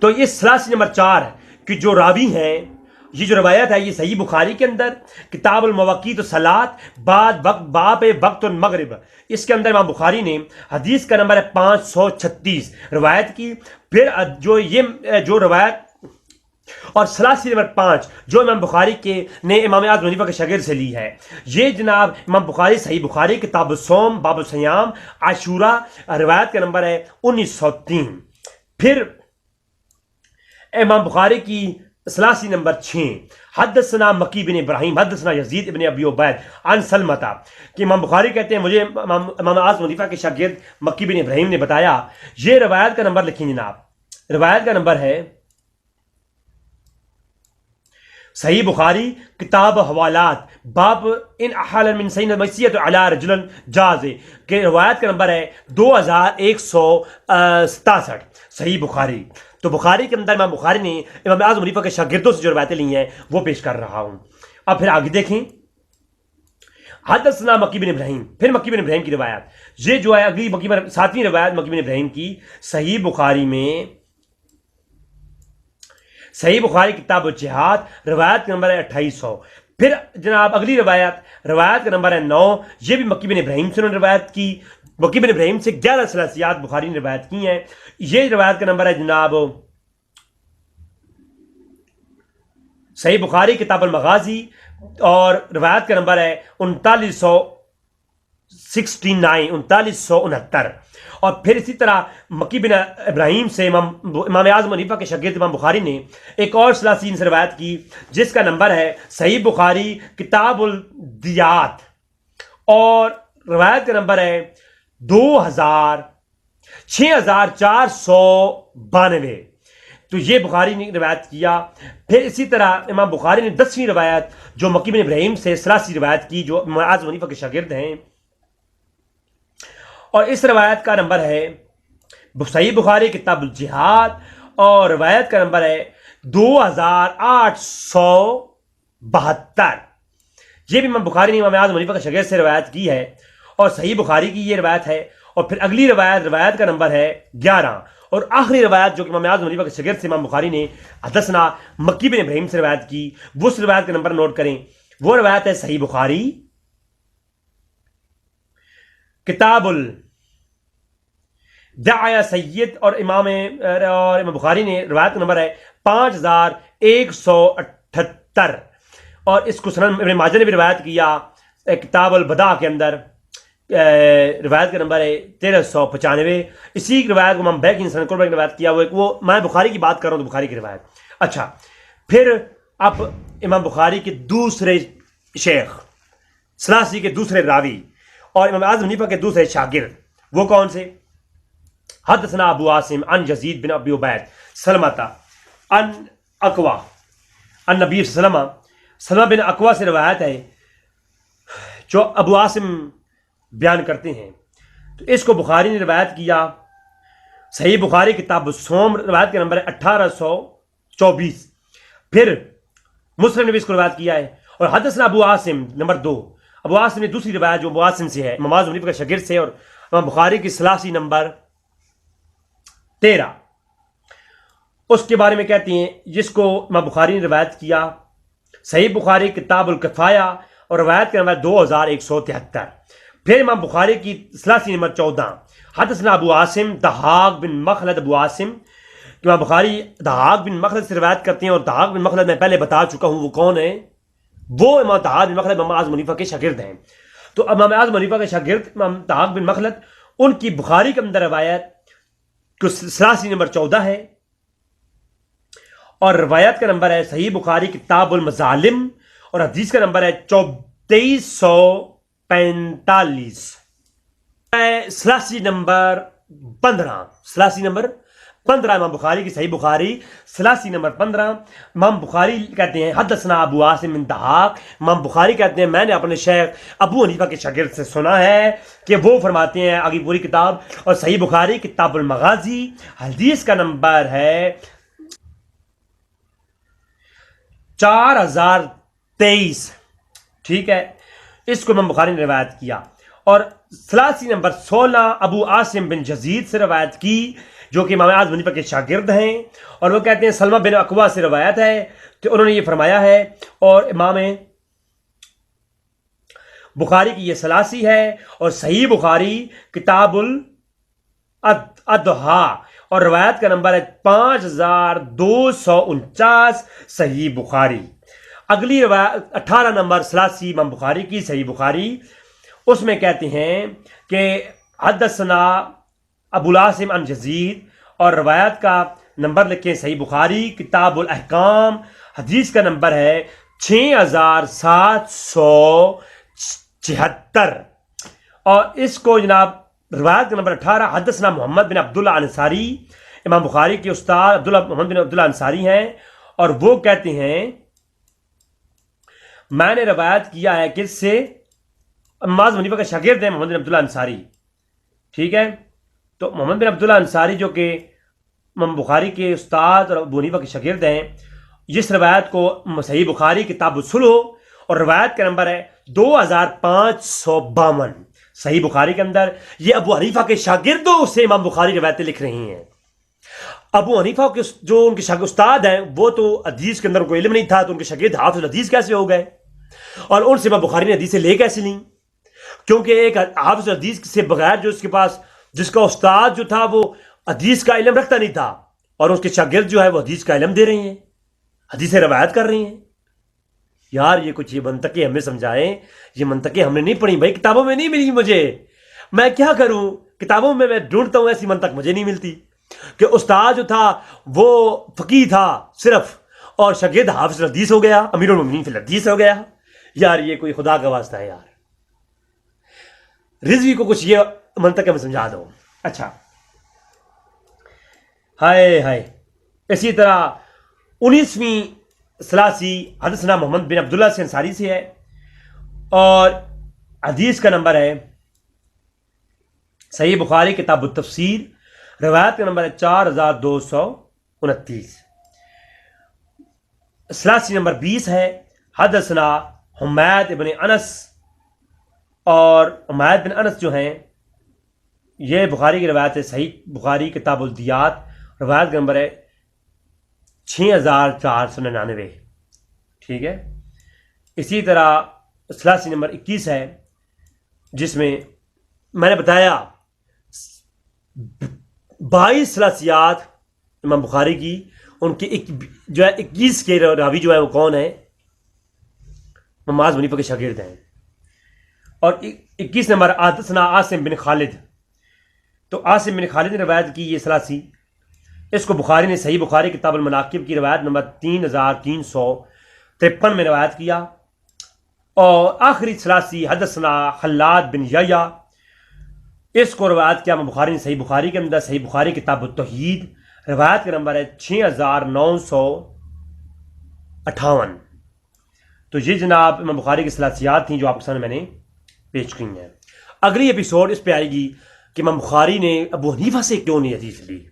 تو یہ ثلاثی نمبر 4 کہ جو راوی ہیں، یہ جو روایت ہے یہ صحیح بخاری کے اندر کتاب المواقیت الصلاۃ بعد باب وقت المغرب، اس کے اندر امام بخاری نے حدیث کا نمبر ہے 536 روایت کی. پھر جو روایت اور ثلاثی نمبر 5 جو امام بخاری کے نے امام اعظم حنیفہ کے شاگرد سے لی ہے، یہ جناب امام بخاری صحیح بخاری کتاب الصوم باب الصیام عاشورہ روایت کا نمبر ہے 1903. پھر امام بخاری کی ثلاثی نمبر 6 حدثنا مکی بن ابراہیم حدثنا یزید ابن ابی عبید عن سلمۃ کہ امام بخاری کہتے ہیں مجھے امام اعظم حنیفہ کے شاگرد مکی بن ابراہیم نے بتایا. یہ روایت کا نمبر لکھیں جناب، روایت کا نمبر ہے صحیح بخاری کتاب حوالات باب ان احال من سین مسیت علی رجل جاز کہ روایت کا نمبر ہے 2167 صحیح بخاری. تو بخاری کے اندر امام بخاری نے امام اعظم حنیفہ کے شاگردوں سے جو روایتیں لی ہیں وہ پیش کر رہا ہوں. اب پھر آگے دیکھیں حدثنا مکی بن ابراہیم. پھر مکی بن ابراہیم کی روایت یہ جو ہے اگلی 7ویں روایت مکی بن ابراہیم کی صحیح بخاری میں صحیح بخاری کتاب الجہاد روایت کا نمبر ہے 2800. پھر جناب اگلی روایت کا نمبر ہے 9. یہ بھی مکی بن ابراہیم سے انہوں نے روایت کی. مکی بن ابراہیم سے 11 ثلاثیات بخاری نے روایت کی ہیں. یہ روایت کا نمبر ہے جناب صحیح بخاری کتاب المغازی اور روایت کا نمبر ہے 3969. اور پھر اسی طرح مکی بن ابراہیم سے امام اعظم حنیفہ کے شاگرد امام بخاری نے ایک اور ثلاثی سے روایت کی جس کا نمبر ہے صحیح بخاری کتاب الدیات اور روایت کا نمبر ہے 6492. تو یہ بخاری نے روایت کیا. پھر اسی طرح امام بخاری نے 10ویں روایت جو مکی بن ابراہیم سے ثلاثی روایت کی جو امام اعظم حنیفہ کے شاگرد ہیں، اور اس روایت کا نمبر ہے صحیح بخاری کتاب الجہاد اور روایت کا نمبر ہے 2872. یہ بھی امام بخاری نے امام اعظم حنیفہ کے شاگرد سے روایت کی ہے اور صحیح بخاری کی یہ روایت ہے. اور پھر اگلی روایت کا نمبر ہے 11. اور آخری روایت جو کہ امام اعظم حنیفہ کے شاگرد سے امام بخاری نے حدثنا مکی بن ابراہیم سے روایت کی، وہ اس روایت کا نمبر نوٹ کریں. وہ روایت ہے صحیح بخاری کتاب الدعایا سید اور امام بخاری نے روایت کا نمبر ہے 5178. اور اس کو سنن ابن ماجہ نے بھی روایت کیا کتاب البداء کے اندر، روایت کا نمبر ہے 1395. اسی روایت کو امام بیہقی نے سند قربہ کی روایت کیا، وہ میں بخاری کی بات کر رہا ہوں تو بخاری کی روایت. اچھا، پھر اب امام بخاری کے دوسرے شیخ ثلاثی کے دوسرے راوی اور امام اعظم حنیفہ کے دوسرے شاگرد وہ کون سے؟ حدثنا ابو عاصم عن یزید بن ابی عبید سلمۃ عن اقوا عن نبی صلی اللہ علیہ وسلم. سلمہ بن اقوا سے روایت ہے جو ابو عاصم بیان کرتے ہیں. تو اس کو بخاری نے روایت کیا، صحیح بخاری کتاب الصوم روایت کا نمبر ہے 1824. پھر مسلم نے بھی اس کو روایت کیا ہے. اور حدثنا ابو عاصم نمبر 2، ابو عاصم نے دوسری روایت جو ابو عاصم سے ہے امام اعظم حنیفہ کے شاگرد سے، اور امام بخاری کی ثلاثی نمبر 13 اس کے بارے میں کہتے ہیں، جس کو امام بخاری نے روایت کیا صحیح بخاری کتاب الکفایہ اور روایت کا نمبر 2173. پھر امام بخاری کی ثلاثی نمبر 14 حدثنا ابو عاصم ضحاک بن مخلد. ابو عاصم امام بخاری ضحاک بن مخلد سے روایت کرتے ہیں، اور ضحاک بن مخلد میں پہلے بتا چکا ہوں وہ کون ہے، وہ امام ضحاک بن مخلد امام اعظم حنیفہ کے شاگرد ہیں. تو امام اعظم حنیفہ کے شاگرد امام ضحاک بن مخلد، ان کی بخاری کے اندر روایت کو ثلاثی نمبر 14 ہے، اور روایت کا نمبر ہے صحیح بخاری کتاب المظالم اور حدیث کا نمبر ہے 2345. ثلاثی نمبر 15 امام بخاری کی صحیح بخاری ثلاثی نمبر 15. امام بخاری کہتے ہیں حدثنا ابو عاصم بن ضحاک. امام بخاری کہتے ہیں میں نے اپنے شیخ ابو حنیفہ کے شاگرد سے سنا ہے کہ وہ فرماتے ہیں آگے پوری کتاب، اور صحیح بخاری کتاب المغازی حدیث کا نمبر ہے 4023. ٹھیک ہے، اس کو امام بخاری نے روایت کیا. اور ثلاثی نمبر 16 ابو عاصم بن یزید سے روایت کی جو کہ امام اعظم حنیفہ کے شاگرد ہیں، اور وہ کہتے ہیں سلمہ بن اقوا سے روایت ہے کہ انہوں نے یہ فرمایا ہے، اور امام بخاری کی یہ ثلاثی ہے. اور صحیح بخاری کتاب الاضحیٰ اور روایت کا نمبر ہے 5249 صحیح بخاری. اگلی روایت 18 نمبر ثلاثی امام بخاری کی صحیح بخاری، اس میں کہتے ہیں کہ حدثنا ابو العاصم عن یزید، اور روایت کا نمبر لکھیں صحیح بخاری کتاب الاحکام حدیث کا نمبر ہے 6776. اور اس کو جناب روایت کا نمبر 18 حدثنا محمد بن عبداللہ انصاری. امام بخاری کے استاد محمد بن عبداللہ انصاری ہیں، اور وہ کہتے ہیں میں نے روایت کیا ہے کس سے؟ امام اعظم حنیفہ کا شاگرد ہیں محمد بن عبداللہ انصاری. ٹھیک ہے، تو محمد بن عبداللہ انصاری جو کہ امام بخاری کے استاد اور ابو حنیفہ کے شاگرد ہیں، جس روایت کو صحیح بخاری کتاب الصلح اور روایت کا نمبر ہے 2552 صحیح بخاری کے اندر، یہ ابو حنیفہ کے شاگردوں سے امام بخاری روایتیں لکھ رہی ہیں. ابو حنیفہ کے جو ان کے شاگرد استاد ہیں وہ تو حدیث کے اندر کوئی علم نہیں تھا، تو ان کے شاگرد حافظ الحدیث کیسے ہو گئے، اور ان سے امام بخاری نے حدیثیں لے کیسے لیں؟ کیونکہ ایک حافظ الحدیث سے بغیر جو اس کے پاس جس کا استاد جو تھا وہ حدیث کا علم رکھتا نہیں تھا، اور اس کے شاگرد جو ہے وہ حدیث کا علم دے رہے ہیں، حدیثیں روایت کر رہے ہیں. یار یہ کچھ یہ منطقیں ہمیں سمجھائیں، یہ منطقیں ہم نے نہیں پڑھی بھائی، کتابوں میں نہیں ملی مجھے، میں کیا کروں؟ کتابوں میں ڈھونڈتا ہوں، ایسی منطق مجھے نہیں ملتی کہ استاد جو تھا وہ فقیہ تھا صرف، اور شاگرد حافظ الحدیث ہو گیا، امیر المومنین فی الحدیث ہو گیا. یار یہ کوئی خدا کا واسطہ ہے یار، رضوی کو کچھ یہ منطق میں سمجھا دو. اچھا، ہائے ہائے. اسی طرح 19ویں ثلاثی حدثنا محمد بن عبداللہ سے انصاری سے ہے، اور حدیث کا نمبر ہے صحیح بخاری کتاب التفسیر روایت کا نمبر ہے 4229. ثلاثی نمبر 20 ہے حدثنا حمید بن انس، اور حمید بن انس جو ہیں یہ بخاری کی روایت ہے صحیح بخاری کتاب الدیات روایت کا نمبر ہے 6499. ٹھیک ہے، اسی طرح ثلاثی نمبر 21 ہے جس میں میں نے بتایا 22 ثلاثیات امام بخاری کی، ان کی جو ہے 21 کے راوی جو ہے وہ کون ہے؟ معاذ بن حنیفہ کے شاگرد ہیں. اور 21 نمبر حدثنا عاصم بن خالد. تو عاصم بن خالد نے روایت کی یہ ثلاثی. اس کو بخاری نے صحیح بخاری کتاب المناقب کی روایت نمبر 3353 میں روایت کیا. اور آخری ثلاثی حدثنا خلاد بن یحییٰ، اس کو روایت کیا بخاری نے صحیح بخاری کے اندر، صحیح بخاری کتاب التوحید، روایت کا نمبر ہے 6958. تو یہ جناب امام بخاری کی ثلاثیات تھیں جو آپ کے سامنے میں نے پیش کی ہیں. اگلی ایپیسوڈ اس پہ آئے گی کہ امام بخاری نے ابو حنیفہ سے کیوں نہیں حدیث لی.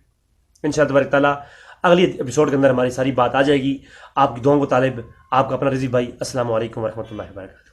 انشاءاللہ تبارک تعالیٰ اگلی ایپیسوڈ کے اندر ہماری ساری بات آ جائے گی. آپ کی دعاؤں کو طالب، آپ کا اپنا رضی بھائی. السلام علیکم ورحمۃ اللہ وبرکاتہ.